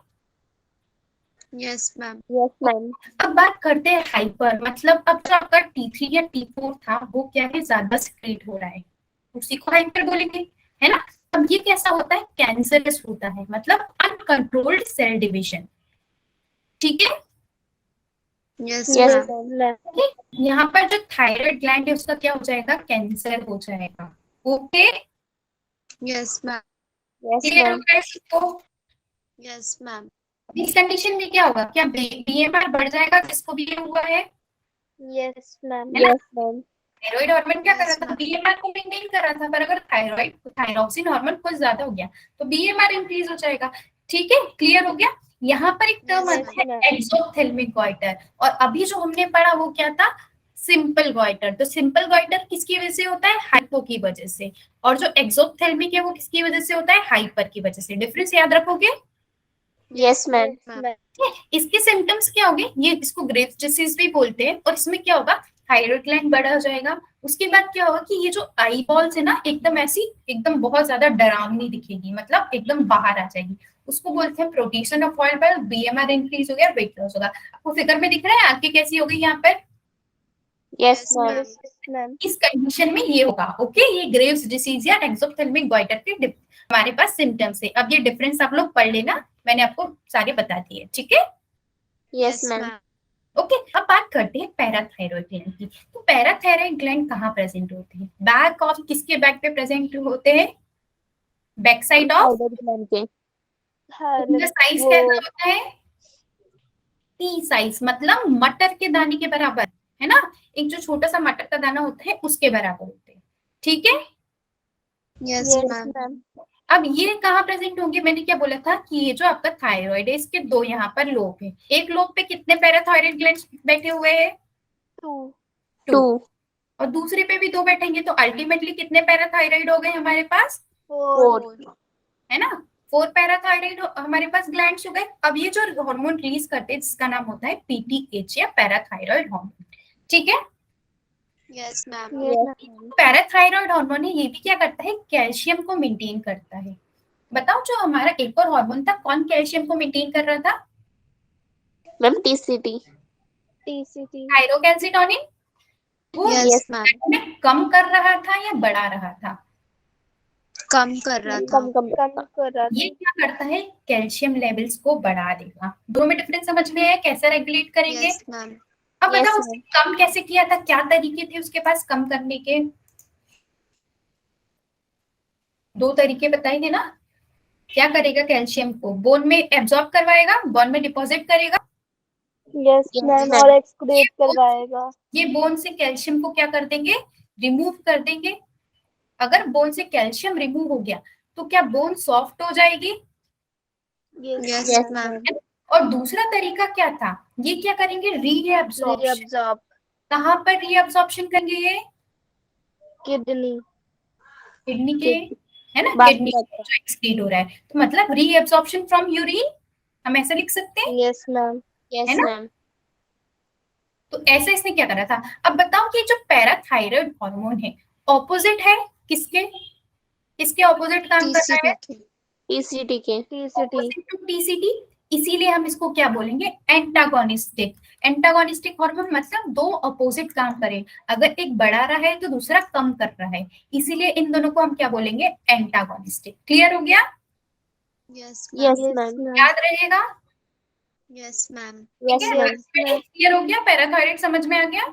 Yes, ma'am. Yes, ma'am. अब बात करते हैं हाइपर, मतलब अब जो आपका T3 या T4 था वो क्या है? ज्यादा सिक्रीट हो रहा है, उसी को हाइपर बोलेंगे, है ना? अब ये कैसा होता है? कैंसरस होता है, मतलब अनकंट्रोल्ड सेल डिविजन, ठीक है? Yes, Yes, ma'am. ma'am. यहाँ पर जो थायराइड ग्लैंड है उसका क्या हो जाएगा? कैंसर हो जाएगा, okay? Yes, ma'am. Yes, clear हो ma'am. गया इसको? Yes, ma'am. इस कंडीशन में क्या होगा? क्या बीएमआर बढ़ जाएगा जिसको भी ये हुआ है? Yes, ma'am. है ना? Yes, ma'am. थायराइड हार्मोन क्या कर Yes, रहा था, ma'am. बीएमआर को मेंटेन कर रहा था, पर अगर थायरॉक्सिन हार्मोन कुछ ज्यादा हो गया तो बीएमआर इंक्रीज हो जाएगा। ठीक है, क्लियर हो गया? यहाँ पर एक टर्म Yes, आता है ma'am. एक्सोथेल्मिक गॉइटर, और अभी जो हमने पढ़ा वो क्या था, सिंपल गॉइटर। तो सिंपल गॉइटर किसकी वजह से होता है, हाइपो की वजह से, और जो एक्सोथेल्मिक है वो किसकी वजह से होता है, हाइपर की वजह से। डिफरेंस याद रखोगे? Yes, ma'am. Yes, ma'am. इसके सिम्टम्स क्या होंगे, ये इसको ग्रेव्स डिसीज भी बोलते हैं, और इसमें क्या होगा, थायराइड ग्लैंड बड़ा हो जाएगा। उसके बाद क्या होगा कि ये जो आई बॉल्स है ना, एकदम ऐसी एकदम बहुत ज्यादा डरावनी दिखेगी, मतलब एकदम बाहर आ जाएगी। उसको बोलते हैं protection of oil bye, BMR increase हो गया, वेट लॉस होगा। आपको फिगर में दिख रहा है आंखें कैसी हो गई यहाँ पर? Yes, Yes, ma'am. ma'am. Yes, ma'am. इस कंडीशन में ये होगा। ओके, ये ग्रेव्स डिसीज या एक्सोथेल्मिक गॉइटर के हमारे पास सिम्टम्स है। अब ये डिफरेंस आप लोग पढ़ लेना, मैंने आपको सारे बता दिए। ठीक है, Yes, ma'am. ओके। अब बात करते हैं पैराथायरॉइड ग्लैंड की। तो पैराथायरॉइड ग्लैंड कहाँ प्रेजेंट होते हैं, बैक ऑफ किसके बैक पे प्रेजेंट होते हैं, back side of. Thyroid gland के. इनका साइज वो कैसा होता है, टी साइज, मतलब मटर के दाने के बराबर, है ना? एक जो छोटा सा मटर का दाना होता है उसके बराबर होते हैं। ठीक है, Yes, yes, ma'am. ma'am. अब ये कहाँ प्रेजेंट होंगे, मैंने क्या बोला था कि ये जो आपका थायराइड है इसके दो यहाँ पर लोब है। एक लोब पे कितने पैराथायरॉइड ग्लैंड्स बैठे हुए हैं, 2. Two. और दूसरे पे भी दो बैठेंगे, तो अल्टीमेटली कितने पैराथायरॉइड हो गए हमारे पास, 4. Four. है ना? 4 पैराथायरॉइड हमारे पास ग्लैंड्स हो गए। अब ये जो हार्मोन रिलीज करते हैं जिसका नाम होता है पीटीएच या पैराथायरॉइड हार्मोन। ठीक है, Yes, ma'am. Yes, Yes, ma'am. ma'am. Parathyroid hormone है, ये भी क्या करता है, कैल्शियम को मेंटेन करता है। बताओ जो हमारा एक और हार्मोन था, कौन कैल्शियम को मेंटेन कर रहा था, Ma'am, TCT. TCT. थायरोकैल्सिटोनिन। वो Yes, Yes. ma'am. में कम कर रहा था या बढ़ा रहा था, कम कर रहा था. कम कम कर रहा ये था. क्या करता है, कैल्शियम लेवल्स को बढ़ा देगा। दोनों में डिफरेंस समझ में आया, कैसे रेगुलेट करेंगे? Yes, ma'am. अब Yes, बताओ ma'am. उसने कम कैसे किया था, क्या तरीके थे उसके पास कम करने के, दो तरीके बताएंगे ना। क्या करेगा, कैल्शियम को बोन में एब्जॉर्ब करवाएगा, बोन में डिपॉजिट करेगा। Yes, Yes, ma'am. ma'am. और एक्सक्रीट करवाएगा. ये बोन से कैल्शियम को क्या कर देंगे, रिमूव कर देंगे। अगर बोन से कैल्शियम रिमूव हो गया तो क्या बोन सॉफ्ट हो जाएगी, Yes, Yes, Yes, ma'am. ma'am. और दूसरा तरीका क्या था, ये क्या करेंगे, रीअब्सॉर्प्शन। Reabsorb. कहाँ पर रीअब्सॉर्प्शन करेंगे, ये Kidney. किडनी के, है ना, बाकी किडनी रहता है. जो एक्सक्रीट हो रहा है, तो मतलब रीअब्सॉर्प्शन फ्रॉम यूरिन, हम ऐसा लिख सकते हैं, Yes, ma'am. Yes, है ना? ma'am. तो ऐसे इसने क्या करा था। अब बताओ कि जो पैराथायरॉइड हार्मोन है ऑपोजिट है किसके, किसके ऑपोजिट काम कर रहा है, TCT. TCT के. TCT. Opposite to TCT. इसीलिए हम इसको क्या बोलेंगे, एंटागोनिस्टिक। एंटागोनिस्टिक हार्मोन मतलब दो ऑपोजिट काम करें, अगर एक बढ़ा रहा है तो दूसरा कम कर रहा है, इसीलिए इन दोनों को हम क्या बोलेंगे, एंटागोनिस्टिक। क्लियर हो गया, Yes, Yes, ma'am. ma'am. ma'am. याद रहेगा? Yes, ma'am. Yes, ठीक है, ma'am. क्लियर हो गया, पैराथायराइड समझ में आ गया।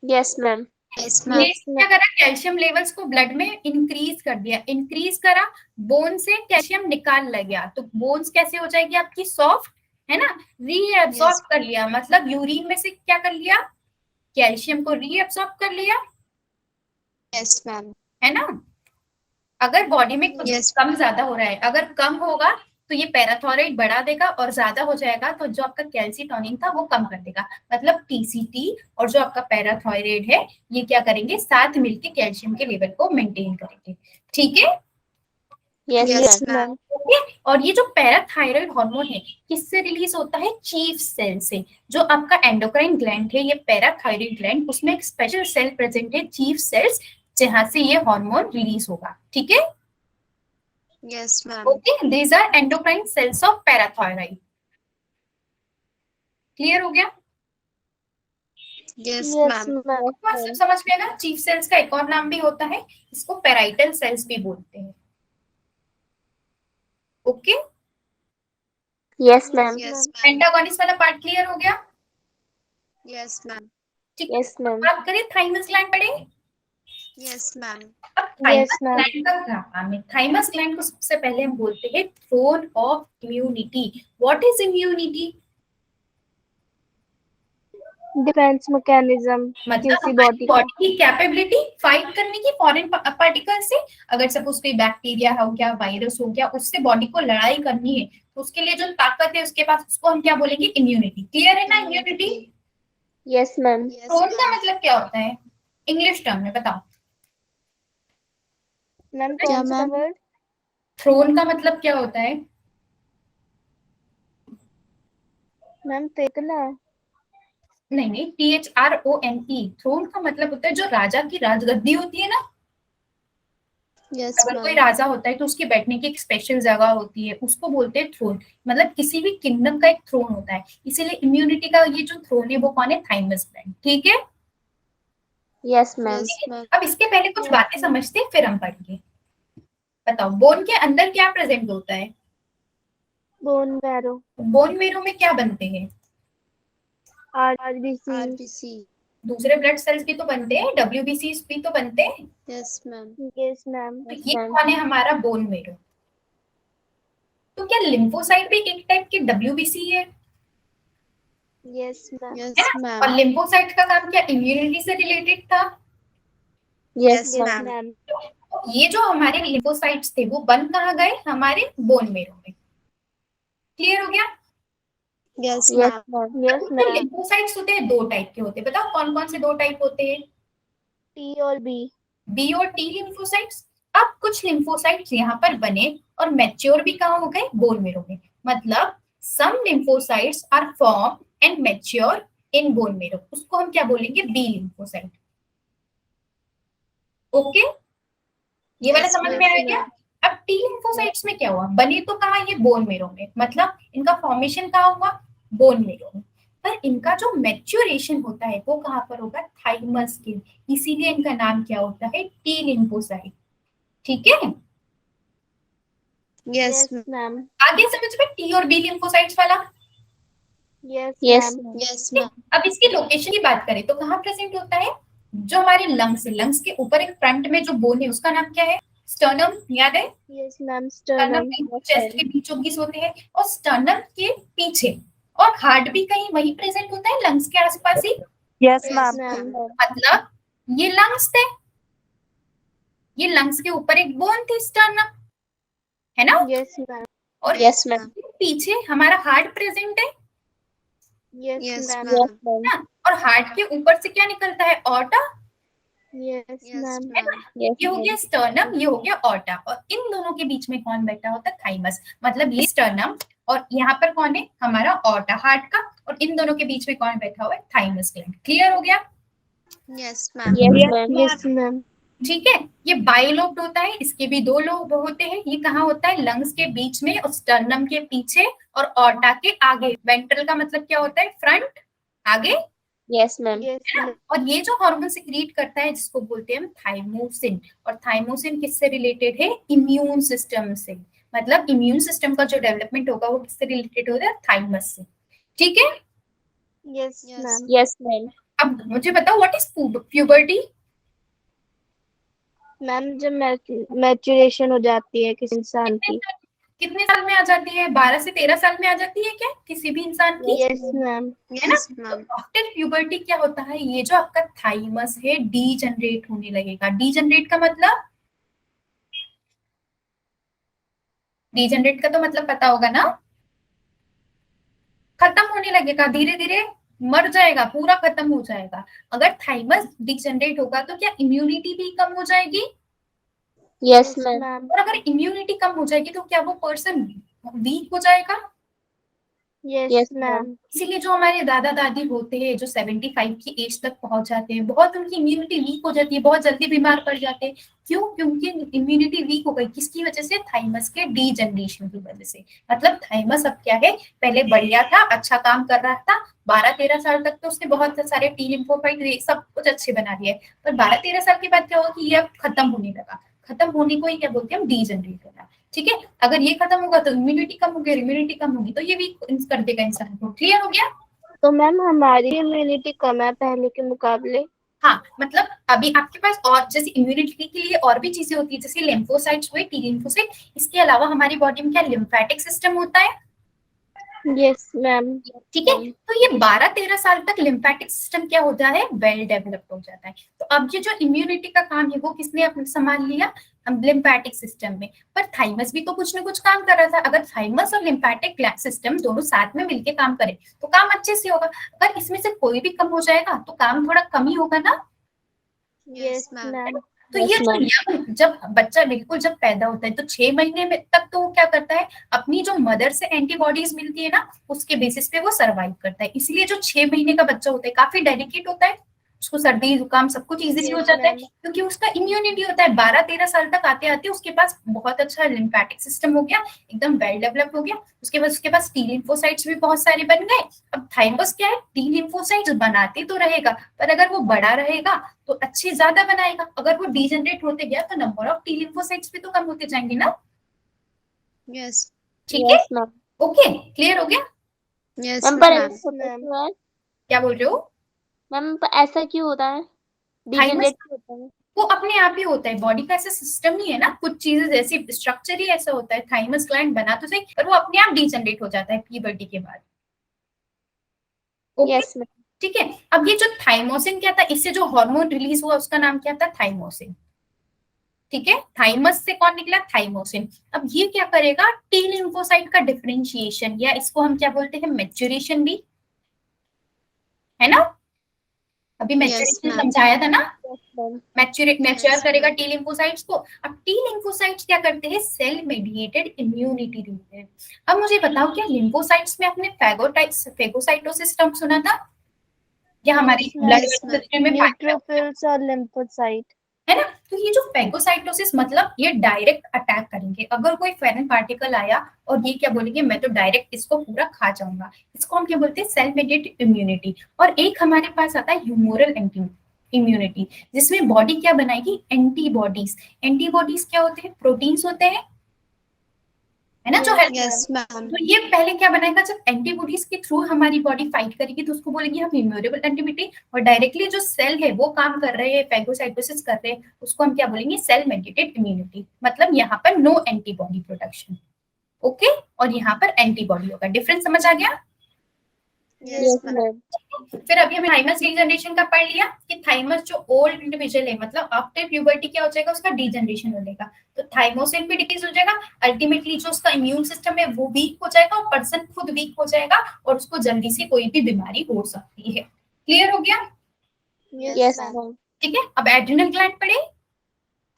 Yes, ma'am. Yes, ma'am. ये क्या करा, कैल्शियम लेवल्स को ब्लड में इंक्रीज कर दिया, इंक्रीज करा, बोन से कैल्शियम निकाल गया, तो बोन्स कैसे हो जाएगी आपकी, सॉफ्ट, है ना? Reabsorb Yes. कर लिया, मतलब यूरिन में से क्या कर लिया, कैल्शियम को रीअब्सॉर्ब कर लिया, Yes, ma'am. है ना? अगर बॉडी में कुछ Yes. कम ज्यादा हो रहा है, अगर कम होगा तो ये पैराथायराइड बढ़ा देगा, और ज्यादा हो जाएगा तो जो आपका कैल्सिटोनिन था वो कम कर देगा। मतलब टीसीटी और जो आपका पैराथायराइड है ये क्या करेंगे, साथ मिलके कैल्शियम के लेवल को मेंटेन करेंगे। ठीक है, Yes, Yes, ma'am. ma'am. Okay. और ये जो पैराथायराइड हार्मोन है किससे रिलीज होता है, चीफ सेल से। जो आपका एंडोक्राइन ग्लैंड है, ये पैराथायराइड ग्लैंड, उसमें एक स्पेशल सेल प्रेजेंट है, चीफ सेल्स, जहां से ये हार्मोन रिलीज होगा। ठीक है, Yes, ma'am. Okay, these are endocrine cells of parathyroid। Clear हो गया? Yes, Yes, ma'am. ma'am. बस समझ में आएगा। चीफ सेल्स का एक और नाम भी होता है, इसको पेराइटल सेल्स भी बोलते हैं। Okay, Yes, ma'am. Yes, ma'am. Antagonist वाला पार्ट क्लियर हो गया। Yes, ma'am. ठीक, Yes, ma'am. बात करें थाइमस ग्लैंड पढ़े। Yes, ma'am. अब Yes, थाइमस ma'am. ग्लैंड का क्या काम है, थाइमस ग्लैंड को सबसे पहले हम बोलते हैं throne of immunity. What is immunity, defence mechanism मतलब किसी हमारी बॉडी का। बॉडी की कैपेबिलिटी फाइट करने की फॉरेन पार्टिकल से, अगर सपोज कोई बैक्टीरिया हो गया, वायरस हो गया, उससे बॉडी को लड़ाई करनी है तो उसके लिए जो ताकत है उसके पास, उसको हम क्या बोलेंगे? इम्यूनिटी। क्लियर है ना? Immunity. Yes, ma'am. Yes, throne का ma'am. मतलब क्या होता है इंग्लिश टर्म में? बताओ। मैम क्या कौन सा मैम? वर्ड? थ्रोन का मतलब क्या होता है? मैम टेकना। नहीं नहीं, THRONE। थ्रोन का मतलब होता है जो राजा की राजगद्दी होती है ना। Yes, अगर कोई ma'am. राजा होता है तो उसके बैठने की एक स्पेशल जगह होती है, उसको बोलते हैं थ्रोन। मतलब किसी भी किंगडम का एक थ्रोन होता है, इसीलिए इम्यूनिटी का ये जो थ्रोन है वो कौन है? Thymus gland. ठीक है। Yes, ma'am. Yes, ma'am. अब इसके पहले कुछ Yes, बातें ma'am. समझते हैं, फिर हम पढ़ेंगे। बताओ, बोन के अंदर क्या प्रेजेंट होता है? Bone marrow. बोन मेरो में क्या बनते हैं? आरबीसी। RBC. दूसरे ब्लड सेल्स भी तो बनते हैं, WBC भी तो बनते हैं। Yes, ma'am. Yes ma'am. तो Yes, ये ma'am. कौन है? हमारा बोन मेरो। तो क्या लिम्फोसाइट भी एक टाइप की WBC है? Yes ma'am. Yes, है ना? और ma'am. लिम्फोसाइट का काम क्या इम्यूनिटी से रिलेटेड था? Yes, Yes, yes ma'am. ma'am. Ma'am. तो ये जो हमारे लिम्फोसाइट्स थे वो बन कहाँ गए? हमारे बोन मेरो में। क्लियर हो गया? Yes, Yes, ma'am. ma'am. Yes जो मैम। लिम्फोसाइट्स होते हैं दो टाइप के होते हैं। बताओ कौन कौन से दो टाइप होते हैं? टी और बी। बी और टी लिम्फोसाइट्स। अब कुछ लिम्फोसाइट्स यहाँ पर बने और मैच्योर भी कहाँ हो गए? बोन मेरो में। मतलब some lymphocytes are form and mature in bone marrow, उसको हम क्या बोलेंगे? B lymphocyte. ओके, ये वाला Yes, समझ में ma'am. आ गया? अब टी लिम्फोसाइट्स में क्या हुआ? बने तो कहाँ? ये बोन मेरो में। मतलब इनका फॉर्मेशन कहाँ हुआ? बोन मेरो में। पर इनका जो मैच्योरेशन होता है वो कहाँ पर होगा? थाइमस के। इसीलिए इनका नाम क्या होता है? T lymphocyte. ठीक है। Yes, yes ma'am. मैम। आगे समझ में टी और बी लिम्फोसाइट्स वाला? Yes Yes, ma'am. ma'am. Yes, ma'am. अब इसकी लोकेशन की बात करें तो कहाँ प्रेजेंट होता है? जो हमारे लंग्स है, लंग्स के ऊपर एक फ्रंट में जो बोन है उसका नाम क्या है? स्टर्नम। याद है? Yes ma'am. Sternum sternum. Chest के बीचों बीच होते हैं, और स्टर्नम के पीछे और हार्ट भी कहीं वहीं प्रेजेंट होता है, लंग्स के आसपास ही। Yes Yes, ma'am. ma'am. मतलब ये लंग्स थे, ये लंग्स के ऊपर एक बोन थी स्टर्नम, है ना? Yes ma'am. और Yes, ma'am. पीछे हमारा हार्ट प्रेजेंट है yes Yes, ma'am. Yes, ma'am. ma'am. ना? और हार्ट के ऊपर से क्या निकलता है? Aorta. Yes Yes, ma'am. ma'am. Yes, ये हो गया ma'am. स्टर्नम, ये हो गया ऑर्टा, और इन दोनों के बीच में कौन बैठा होता है? थाइमस। मतलब ये स्टर्नम और यहाँ पर कौन है? हमारा ऑर्टा हार्ट का, और इन दोनों के बीच में कौन बैठा हुआ है? Thymus gland. क्लियर हो गया? Yes, ma'am. Yes, ma'am. Yes ma'am. ठीक है। ये बाइलोब्ड होता है, इसके भी दो लोब होते हैं। ये कहाँ होता है? लंग्स के बीच में, और स्टर्नम के पीछे, और ऑर्टा के आगे। वेंट्रल का मतलब क्या होता है? फ्रंट, आगे। Yes, ma'am. Yes ma'am. और ये जो हार्मोन सिक्रीट करता है जिसको बोलते हैं हम थाइमोसिन, और थाइमोसिन किससे रिलेटेड है? इम्यून सिस्टम से। मतलब इम्यून सिस्टम का जो डेवलपमेंट होगा वो किससे रिलेटेड होगा? थाइमस से। ठीक है। Yes Yes. Ma'am. Yes, ma'am. अब मुझे बताओ व्हाट इज प्यूबर्टी? मैम जब मैच्योरेशन हो जाती है किसी इंसान की। कितने साल में आ जाती है? 12 से 13 साल में आ जाती है क्या किसी भी इंसान की? Yes ma'am. है ना? Yes, ma'am. आफ्टर प्यूबर्टी क्या होता है? ये जो आपका थाइमस है डीजनरेट होने लगेगा। डीजनरेट का मतलब, डीजनरेट का तो मतलब पता होगा ना? खत्म होने लगेगा, धीरे धीरे मर जाएगा, पूरा खत्म हो जाएगा। अगर थाइमस डीजनरेट होगा तो क्या इम्यूनिटी भी कम हो जाएगी? Yes, ma'am. मैम। और अगर इम्यूनिटी कम हो जाएगी तो क्या वो पर्सन वीक हो जाएगा? Yes Yes, ma'am. ma'am. इसीलिए जो हमारे दादा दादी होते हैं जो 75 की एज तक पहुंच जाते हैं, बहुत उनकी इम्यूनिटी वीक हो जाती है, बहुत जल्दी बीमार पड़ जाते हैं। क्यों? क्योंकि इम्यूनिटी वीक हो गई। किसकी वजह से? थाइमस के डीजनरेशन की वजह से। मतलब थाइमस अब क्या है? पहले बढ़िया था, अच्छा काम कर रहा था, 12-13 साल तक तो उसने बहुत सारे टी लिम्फोसाइट सब कुछ अच्छे बना दिए, पर 12-13 साल के बाद क्या होगा कि ये अब खत्म होने लगा। खत्म होने को ही क्या बोलते हैं हम? डीजनरेट होना। ठीक है। अगर ये खत्म होगा तो इम्यूनिटी कम होगी, इम्यूनिटी कम होगी तो ये वीक कर देगा इंसान को। क्लियर हो गया? तो मैम हमारी इम्यूनिटी कम है पहले के मुकाबले। हाँ, मतलब अभी आपके पास और जैसे इम्यूनिटी के लिए और भी चीजें होती है, जैसे लिम्फोसाइट्स हुए, टी लिम्फोसाइट। इसके अलावा हमारी बॉडी में क्या लिम्फेटिक सिस्टम होता है? Yes, ma'am. ठीक है। तो ये 12-13 साल तक लिम्फेटिक सिस्टम क्या होता है, वेल डेवलप्ड हो जाता है। तो अब ये जो इम्यूनिटी का काम है वो किसने अपने संभाल लिया, लिम्फेटिक सिस्टम में। पर थाइमस भी तो कुछ ना कुछ काम कर रहा था। अगर थाइमस और लिम्फेटिक सिस्टम दोनों साथ में मिलके काम करे तो काम अच्छे से होगा। अगर इसमें से कोई भी कम हो जाएगा तो काम थोड़ा कम ही होगा ना। Yes, ma'am. तो Yes, ये जो ma'am. young, जब बच्चा बिल्कुल जब पैदा होता है तो 6 महीने में तक तो वो क्या करता है, अपनी जो मदर से एंटीबॉडीज मिलती है ना उसके बेसिस पे वो सरवाइव करता है। इसलिए जो 6 महीने का बच्चा होता है काफी डेलिकेट होता है, उसको सर्दी जुकाम सब कुछ इजीली हो Yes, जाता है ma'am. क्योंकि उसका इम्यूनिटी होता है। 12-13 साल तक आते आते उसके पास बहुत अच्छा लिम्फेटिक सिस्टम हो गया, एकदम वेल डेवलप्ड हो गया। उसके पास टी लिम्फोसाइट्स भी बहुत सारे बन गए। अब थाइमस क्या है, टी लिम्फोसाइट्स बनाते तो रहेगा, पर अगर वो बड़ा रहेगा तो अच्छे ज्यादा बनाएगा। अगर वो डीजनरेट होते गया तो नंबर ऑफ टी लिम्फोसाइट्स भी तो कम होते जाएंगे ना। Yes. ठीक है, Yes, ma'am. ओके, क्लियर हो गया। Yes, मैम पर ma'am. ऐसा होता ma'am. क्यों है? क्या बोल रहे हो, मैम पर ऐसा क्यों होता है? थाइमस डिजनरेट होता है? वो अपने आप ही होता है, बॉडी का ऐसा सिस्टम नहीं है ना, कुछ चीजें जैसे स्ट्रक्चर ही ऐसा होता है। थाइमस ग्लैंड बना तो सही पर वो अपने आप डीजनरेट हो जाता है प्यूबर्टी के बाद। Okay, Yes, ma'am. ठीक है। अब ये जो थाइमोसिन क्या था, इससे जो हार्मोन रिलीज हुआ उसका नाम क्या था, थाइमोसिन। ठीक है, थाइमस से कौन निकला, थाइमोसिन। अब ये क्या करेगा, टी लिम्फोसाइट का डिफरेंशिएशन, या इसको हम क्या बोलते हैं, मैच्योरेशन भी, है ना। अभी Yes, मैच्योरेशन ma'am. समझाया था ना, Yes, ma'am. मैच्योर Yes, करेगा ma'am. टी लिम्फोसाइट्स को। अब टी लिम्फोसाइट्स क्या करते हैं, सेल मेडिएटेड इम्यूनिटी देते हैं। अब मुझे बताओ, क्या लिम्फोसाइट्स में आपने फेगोसाइटोसिस टर्म सुना था, या हमारी Yes, ma'am. Blood Yes, ma'am. System में पानी Neutrophils और lymphocyte. है ना। तो ये जो फेगोसाइटोसिस मतलब ये डायरेक्ट अटैक करेंगे। अगर कोई फॉरेन पार्टिकल आया और ये क्या बोलेंगे, मैं तो डायरेक्ट इसको पूरा खा जाऊंगा। इसको हम क्या बोलते हैं, सेल मेडिएटेड इम्यूनिटी। और एक हमारे पास आता है ह्यूमोरल इम्यूनिटी, जिसमें बॉडी क्या बनाएगी, एंटीबॉडीज। एंटीबॉडीज क्या होते हैं, प्रोटीन्स होते हैं, है ना, जो Yes, हेल्प। Yes, ma'am. तो ये पहले क्या बनाएगा, जब एंटीबॉडीज के थ्रू हमारी बॉडी फाइट करेगी तो उसको बोलेंगे हम इम्यूरेबल एंटीबॉडी। और डायरेक्टली जो सेल है वो काम कर रहे हैं, फैगोसाइटोसिस कर रहे हैं, उसको हम क्या बोलेंगे, सेल मेडिएटेड इम्यूनिटी। मतलब यहाँ पर नो एंटीबॉडी प्रोडक्शन। ओके, और यहाँ पर एंटीबॉडी होगा। डिफरेंस समझ आ गया। Yes, Yes, ma'am. ma'am. फिर अभी हमें थाइमस रीजनरेशन का पढ़ लिया कि थाइमस जो ओल्ड इंडिविजुअल है, मतलब आफ्टर प्यूबर्टी क्या हो जाएगा, उसका डीजनरेशन हो जाएगा। तो थाइमोसिन भी डिक्रीज हो जाएगा। अल्टीमेटली जो उसका इम्यून सिस्टम है वो वीक हो जाएगा, और पर्सन खुद वीक हो जाएगा, और उसको जल्दी से कोई भी बीमारी हो सकती है। क्लियर हो गया। Yes, Yes, ma'am. ma'am. ठीक है, अब एड्रिनल ग्लैंड पढ़े।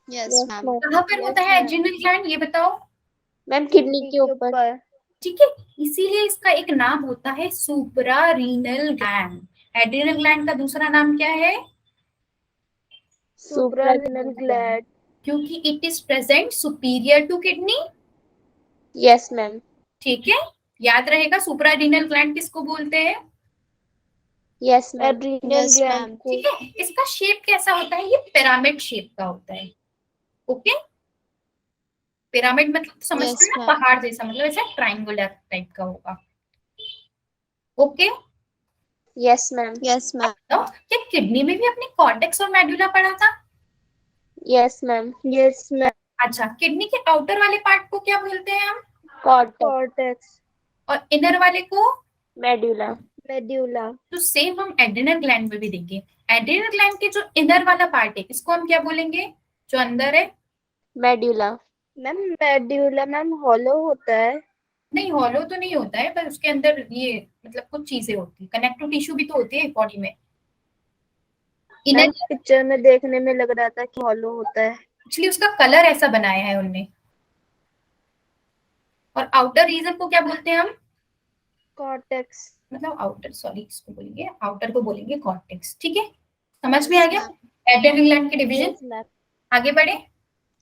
Yes, Yes, ma'am. ma'am. कहाँ पर Yes, होता है ma'am. एड्रिनल ग्लैंड, ये बताओ। मैम किडनी किडनी के के ऊपर. ऊपर. ठीक है, इसीलिए इसका एक नाम होता है सुप्रारीनल ग्लैंड। एड्रिनल ग्लैंड का दूसरा नाम क्या है, Suprarenal gland. क्योंकि it is present superior to kidney. Yes, ma'am. ठीक है, याद रहेगा सुप्रारीनल ग्लैंड किसको बोलते हैं। Yes, ma'am. Adrenal Yes, gland ma'am. को. ठीक है, इसका शेप कैसा होता है, ये पिरामिड शेप का होता है। ओके, पिरामिड मतलब समझते Yes, हैं ना, ma'am. पहाड़ जैसा, मतलब ऐसा ट्राइंगुलर टाइप का होगा। Okay, Yes, ma'am. Yes, ma'am. तो क्या किडनी में भी अपने कॉर्टेक्स और मेडुला पढ़ा था। Yes, ma'am. Yes, ma'am. अच्छा, किडनी के आउटर वाले पार्ट को क्या बोलते हैं हम, Cortex. Cortex. और इनर वाले को। Medulla. Medulla. तो सेम हम एड्रिनल ग्लैंड में भी देंगे। एड्रिनल ग्लैंड के जो इनर वाला पार्ट है इसको हम क्या बोलेंगे, जो अंदर है। Medulla. Ma'am medulla ma'am hollow होता है. नहीं, हॉलो तो नहीं होता है, पर उसके अंदर ये मतलब कुछ चीजें होती है, कनेक्टिव टिश्यू भी तो होती है बॉडी में। इनर मैम पिक्चर में देखने में लग रहा था कि हॉलो होता है. एक्चुअली उसका कलर ऐसा बनाया है उनने। और आउटर रीजन को क्या बोलते हैं हम, कॉर्टेक्स. मतलब आउटर, सॉरी, इसको बोलेंगे आउटर को बोलेंगे कॉर्टेक्स। ठीक है, समझ में आ गया एड्रिनल ग्लैंड के डिवीजन। Yes ma'am. आगे बढ़े।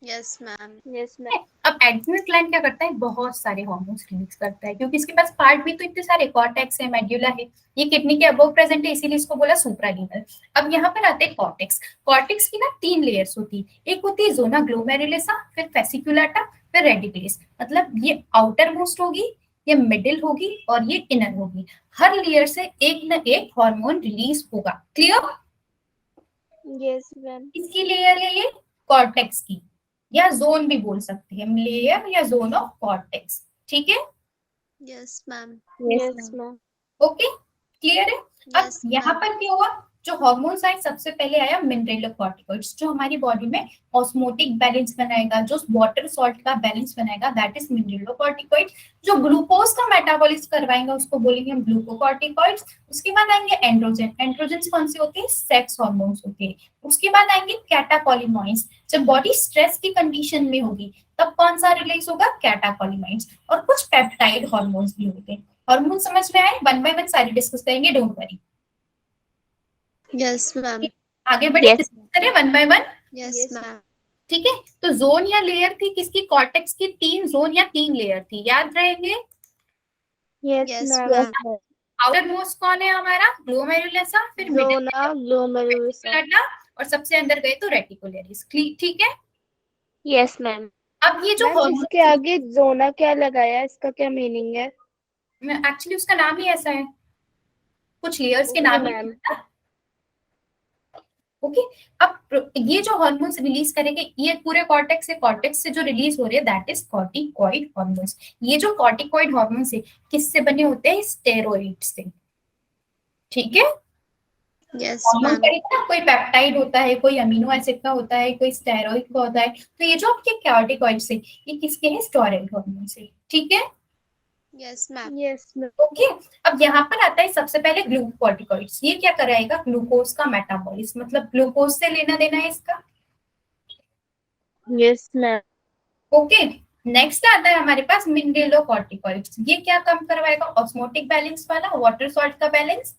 Yes, ma'am. Yes ma'am. अब एड्रिनल ग्लैंड क्या करता है, बहुत सारे हार्मोन्स रिलीज करता है, क्योंकि इसके पास पार्ट भी तो इतने सारे, कॉर्टेक्स है, मेड्यूला है, ये किडनी के अबव प्रेजेंट है, इसीलिए इसको बोला सुप्रारीनल। अब यहाँ पर आते हैं कॉर्टेक्स। कॉर्टेक्स की ना 3 लेयर्स होती है, एक होती है जोना ग्लोमेरुलोसा, फिर फेसिकुलाटा, फिर रेडिकुलस। मतलब ये आउटर मोस्ट होगी, ये मिडिल होगी, और ये इनर होगी। हर लेयर से एक न एक हार्मोन रिलीज होगा। क्लियर। Yes ma'am. इसकी लेयर है ये कॉर्टेक्स की, या जोन भी बोल सकते हैं, लेयर या जोन ऑफ कॉर्टेक्स। ठीक है, Yes, ma'am. Yes, ma'am. Okay, clear है। अब Yes, यहाँ ma'am. पर क्या हुआ, जो हार्मोन्स आए सबसे पहले आया मिनरलोकॉर्टिकॉइड्स, जो हमारी बॉडी में ऑस्मोटिक बैलेंस बनाएगा, जो वाटर सॉल्ट का बैलेंस बनाएगा, दैट इज मिनरलोकॉर्टिकॉइड्स। जो ग्लूकोज का मेटाबॉलिज्म करवाएंगे उसको बोलेंगे हम ग्लूकोकॉर्टिकॉइड्स। उसके बाद आएंगे एंड्रोजन। एंड्रोजन कौन से होते हैं, सेक्स हार्मोन्स होते हैं। उसके बाद आएंगे कैटाकोलिनॉइड्स। जब बॉडी स्ट्रेस की कंडीशन में होगी तब कौन सा रिलीज होगा, कैटाकोलिनॉइड्स। और कुछ पेप्टाइड हार्मोन्स भी होते हैं। हार्मोन समझ में आए, वन बाय वन सारी डिस्कस करेंगे, डोंट वरी। Yes, ma'am. आगे बढ़े, Yes. डिस्कस करें one by one. Yes, Yes. ma'am. ठीक है, तो जोन या लेयर थी किसकी, कॉर्टेक्स की। 3 जोन या 3 लेयर थी, याद रहेंगे। Yes, Yes, ma'am. ma'am. Outer most कौन है हमारा, ग्लोमेरुलसा, फिर मिडिल Zona, glomerulosa. और सबसे अंदर गए तो रेटिकुलरिस। ठीक है। Yes, ma'am. अब ये जो मैम इसके आगे जोना क्या लगाया, इसका क्या मीनिंग है? एक्चुअली उसका नाम ही ऐसा है, कुछ लेयर्स के Okay, नाम ही ma'am. ओके। अब ये जो हार्मोन्स रिलीज करेंगे ये पूरे कॉर्टेक्स से, कॉर्टेक्स से जो रिलीज हो रहे हैं दैट इज कॉर्टिकॉइड हार्मोन्स। ये जो कॉर्टिकॉइड हार्मोन्स है किससे बने होते हैं, स्टेरॉइड से। ठीक है, Yes, हार्मोन ma'am. ना कोई पेप्टाइड होता है, कोई अमीनो एसिड का होता है, कोई स्टेरॉइड का होता है। तो ये जो आपके कॉर्टिकॉइड से, ये किसके हैं, स्टेरॉइड हार्मोन से। ठीक है, Yes, ma'am. Yes, ma'am. Okay. अब यहाँ पर आता है सबसे पहले ग्लूकोकॉर्टिकॉइड्स। ये क्या कराएगा, ग्लूकोज का मेटाबॉलिज्म, मतलब ग्लूकोज से लेना देना है इसका। Yes, ma'am. ओके, नेक्स्ट आता है हमारे पास मिनरलोकॉर्टिकॉइड्स। ये क्या काम करवाएगा, ऑस्मोटिक बैलेंस वाला, वाटर सॉल्ट का बैलेंस,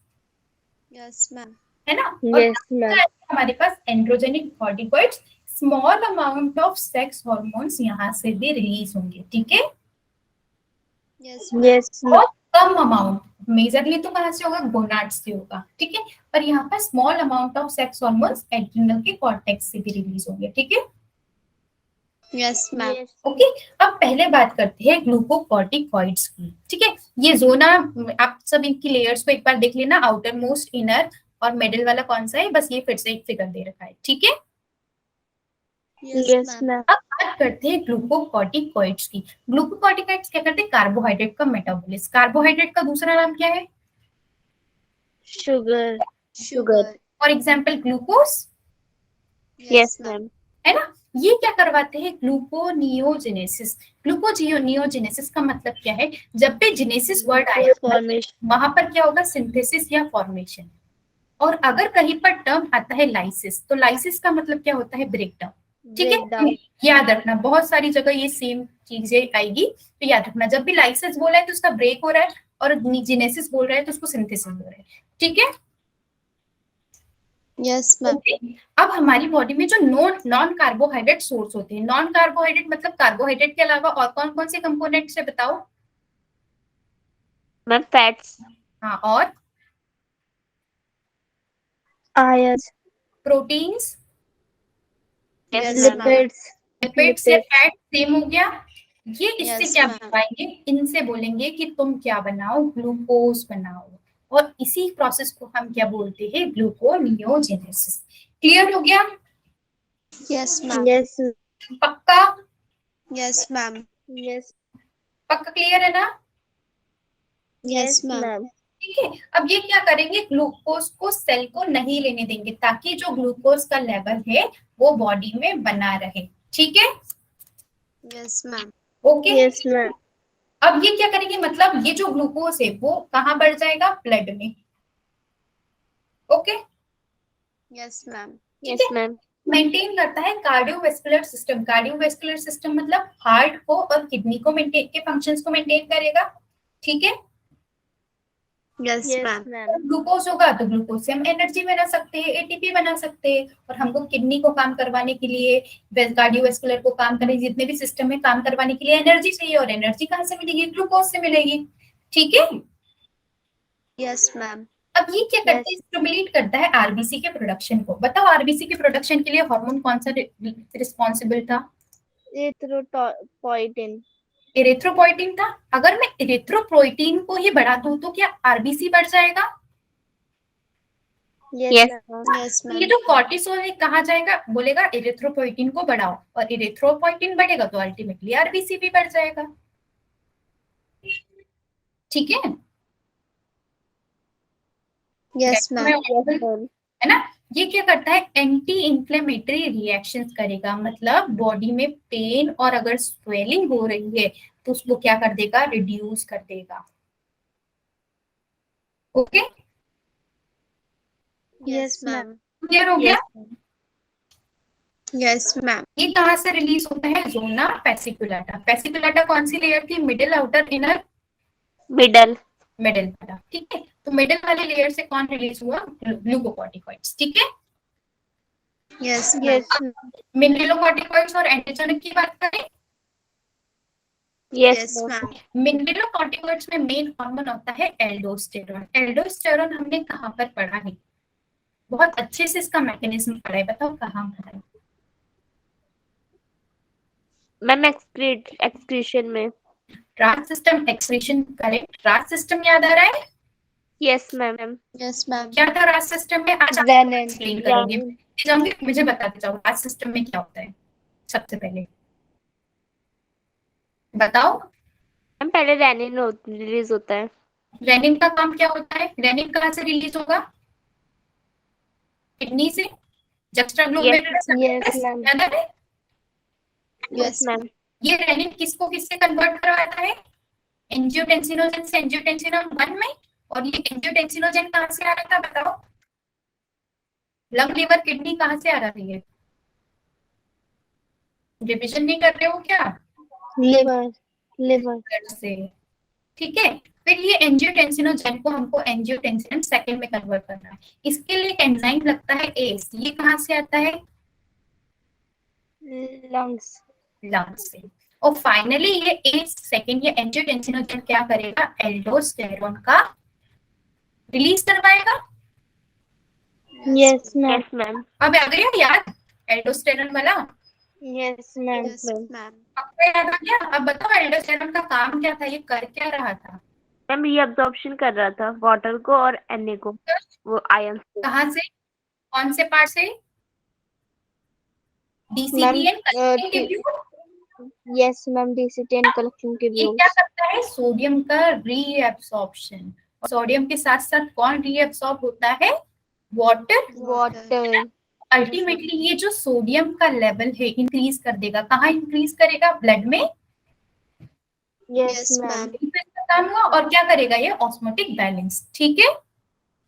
Yes, ma'am. है ना। और Yes, ma'am. हमारे पास androgenic corticoids, small amount of sex hormones यहाँ से भी रिलीज होंगे। ठीक है, Yes, ma'am. Yes, ma'am. बहुत कम अमाउंट, मेजरली तो कहाँ से होगा, गोनाड्स से होगा। ठीक है, पर यहाँ पर small amount of sex hormones adrenal के कॉर्टेक्स से भी रिलीज होंगे। ठीक है, Yes, ma'am. Yes. ओके। अब पहले बात करते हैं ग्लूकोकॉर्टिकॉइड्स की। ठीक है, ये जोना, आप सब इनकी लेयर्स को एक बार देख लेना, आउटर मोस्ट, इनर और मिडिल वाला कौन सा है, बस ये फिर से एक फिगर दे रखा है। ठीक है, Yes, Yes, ma'am. ma'am. अब बात करते हैं ग्लूकोकॉर्टिकॉइड्स की। ग्लूकोकॉर्टिकॉइड्स क्या करते हैं, कार्बोहाइड्रेट का मेटाबॉलिज्म। कार्बोहाइड्रेट का दूसरा नाम क्या है, Sugar. Sugar. For example glucose, Yes, ma'am. है ना। ये क्या करवाते हैं, ग्लूकोनियोजेनेसिस। ग्लूकोनियोजेनेसिस का मतलब क्या है, जब भी जेनेसिस वर्ड आया Formation. वहां पर क्या होगा, सिंथेसिस या फॉर्मेशन। और अगर कहीं पर टर्म आता है लाइसिस, तो लाइसिस का मतलब क्या होता है, ब्रेकडाउन। ठीक है, Breakdown. याद रखना, बहुत सारी जगह ये सेम चीजें आएगी, तो याद रखना जब भी लाइसिस बोला है तो उसका ब्रेक हो रहा है, और जेनेसिस बोल रहा है तो उसको सिंथेसिस हो रहा है। ठीक है, Yes, ma'am. ओके। अब हमारी बॉडी में जो नॉन कार्बोहाइड्रेट सोर्स होते हैं, नॉन कार्बोहाइड्रेट मतलब कार्बोहाइड्रेट के अलावा और कौन कौन से कंपोनेंट्स है बताओ। Ma'am, fats. हाँ, और Iron. Proteins, Yes, Yes, ma'am. ma'am. Lipids. Lipids या फैट, सेम हो गया। ये इससे Yes, क्या ma'am. बनवाएंगे, इनसे बोलेंगे कि तुम क्या बनाओ, ग्लूकोज बनाओ। और इसी प्रोसेस को हम क्या बोलते हैं, ग्लूकोनियोजेनेसिस। क्लियर हो गया, Yes, ma'am. Yes. पक्का, Yes, ma'am. Yes. पक्का क्लियर है ना। Yes, ma'am. ठीक है, अब ये क्या करेंगे, ग्लूकोज को सेल को नहीं लेने देंगे, ताकि जो ग्लूकोज का लेवल है वो बॉडी में बना रहे। ठीक है, Yes, ma'am. Okay. Yes, ma'am. अब ये क्या करेंगे, मतलब ये जो ग्लूकोज है वो कहाँ बढ़ जाएगा, ब्लड में। Okay, Yes, ma'am. Yes, ma'am. Maintain करता है कार्डियोवैस्कुलर सिस्टम। कार्डियोवैस्कुलर सिस्टम मतलब हार्ट को और किडनी को मेंटेन के फंक्शंस को मेंटेन करेगा। ठीक है, Yes, Yes, ma'am. ma'am. Glucose होगा तो ग्लूकोज से हम एनर्जी बना सकते हैं, एटीपी बना सकते हैं, और हमको किडनी को काम करवाने के लिए, कार्डियोवैस्कुलर को काम करने, जितने भी सिस्टम में काम करवाने के लिए एनर्जी चाहिए, और एनर्जी कहाँ से मिलेगी, ग्लूकोज से मिलेगी। ठीक है, Yes, ma'am. अब ये क्या करता है, स्टिमुलेट करता है आरबीसी के प्रोडक्शन को। बताओ आरबीसी के प्रोडक्शन के लिए हार्मोन कौन सा रिस्पॉन्सिबल था, Erythropoietin. इरेथ्रोपोइटिन था। अगर मैं इरेथ्रोपोइटिन को ही बढ़ा दूं तो क्या आरबीसी बढ़ जाएगा। Yes, Yes, ma'am. Yes, ये ma'am. जो कॉर्टिसोल है कहाँ जाएगा, बोलेगा इरेथ्रोपोइटिन को बढ़ाओ, और इरेथ्रोपोइटिन बढ़ेगा तो अल्टीमेटली आरबीसी भी बढ़ जाएगा। ठीक है, Yes, ma'am. Yes, ma'am. है ना। ये क्या करता है, एंटी इंफ्लेमेटरी रिएक्शंस करेगा, मतलब बॉडी में पेन और अगर स्वेलिंग हो रही है तो उसको क्या कर देगा, रिड्यूस कर देगा। Okay, Yes, ma'am. क्लियर हो गया। Yes, ma'am. Yes, ma'am. ये कहाँ से रिलीज होता है, जोना पेसिकुलाटा। पेसिकुलाटा कौन सी लेयर थी, middle, outer, inner, Middle. Middle वाला, ठीक है। तो मिडिल वाले लेयर से कौन रिलीज हुआ, ग्लूकोकॉर्टिकॉइड्स, ठीक है। Yes, ma'am. Yes, मिनरलोकॉर्टिकॉइड्स और एंटीजेनिक की बात करें, Yes, Yes, ma'am. ma'am. Mineralocorticoids में मेन हार्मोन होता है एल्डोस्टेरोन। एल्डोस्टेरोन हमने कहाँ पर पढ़ा है, बहुत अच्छे से इसका मैकेनिज्म पढ़ा है, बताओ कहाँ पढ़ा है। मैम एक्सक्रीशन में. राज सिस्टम एक्सक्रीशन, करेक्ट। राज सिस्टम याद आ रहा है, Yes, ma'am. Yes, ma'am. क्या था राज सिस्टम में, आज आप Renin. एक्सप्लेन करोगे, जाऊंगी, मुझे बताते जाओ राज सिस्टम में क्या होता है। सबसे पहले बताओ, मैम पहले रेनिन रिलीज होता है. रेनिन का काम क्या होता है, रेनिन कहाँ से रिलीज होगा, किडनी से, जक्स्ट्राग्लोमेरुलस Yes, ma'am. याद है। Yes, ma'am. ये रेनिन किसको किससे कन्वर्ट करवाता है, एंजियोटेंसिनोजन से एंजियोटेंसिनोन 1 में, और ये एंजियोटेंसिनोजन कहाँ से आ रहा था बताओ, लंग, लिवर, किडनी कहाँ से आ रही है, रिविजन नहीं कर रहे हो क्या, Liver. से, ठीक है। फिर ये एंजियोटेंसिनोजन को हमको एंजियोटेंसिन सेकंड में कन्वर्ट करना है, इसके लिए एक एंजाइम लगता है एस, ये कहाँ से आता है, Lungs. लंग्स से। और फाइनली ये एस सेकंड, ये एंजियोटेंसिनोजन क्या करेगा, एल्डोस्टेरोन का रिलीज करवाएगा। Yes, ma'am. Yes, ma'am. अब आ गया याद, एल्डोस्टेरोन वाला Yes, ma'am. Yes, ma'am. आपको याद आ गया। अब बताओ एल्डोस्टेरोन का काम क्या था, ये कर क्या रहा था, मैम ये अब्जॉर्प्शन कर रहा था वाटर को और Na को, वो आयन को. कहाँ से, कौन से पार्ट से, Ma'am, डीसीबीएन। yes, ma'am. DC-10 collection के ये views. क्या करता है, सोडियम का रीएब्सॉर्प्शन, सोडियम के साथ साथ कौन रीएब्सॉर्ब होता है, वाटर। Water. अल्टीमेटली ये जो सोडियम का लेवल है इंक्रीज कर देगा, कहाँ इंक्रीज करेगा, ब्लड में, Yes, Yes, ma'am. ma'am. इसका काम हुआ। और क्या करेगा ये, ऑस्मोटिक बैलेंस, ठीक है,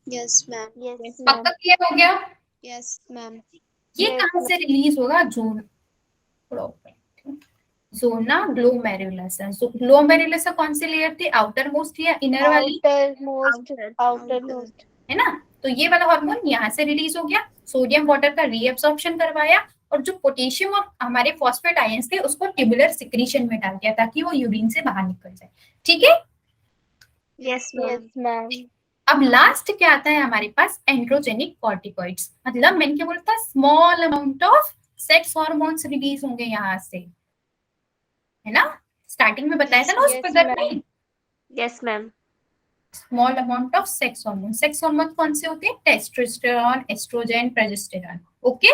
Yes, ma'am. Yes, ma'am. पक्का क्लियर हो गया। Yes, ma'am. ये Yes, कहाँ से रिलीज होगा, जोन, जोना ग्लोमेरुलस। ग्लोमेरुलस कौन सी लेयर थी, आउटर मोस्ट या इनर वाली, Outermost. है ना। तो ये वाला हार्मोन यहाँ से रिलीज हो गया, सोडियम वाटर का रीअब्सॉर्प्शन करवाया, और जो पोटेशियम और हमारे फॉस्फेट आयंस थे उसको ट्यूबुलर सिक्रीशन में डाल दिया ताकि वो यूरिन से बाहर निकल जाए, ठीक है। Yes, ma'am. Yes, ma'am. अब लास्ट क्या आता है हमारे पास, एंड्रोजेनिक कॉर्टिकॉइड्स, मतलब मैंने क्या बोलता, small amount of sex hormones release होंगे यहाँ से, है ना। स्टार्टिंग में बताया था ना उस Yes, फिगर ma'am. में, Yes, ma'am. Small amount of sex hormone. Sex hormone कौन से होते हैं, testosterone, oestrogen, progesterone, okay.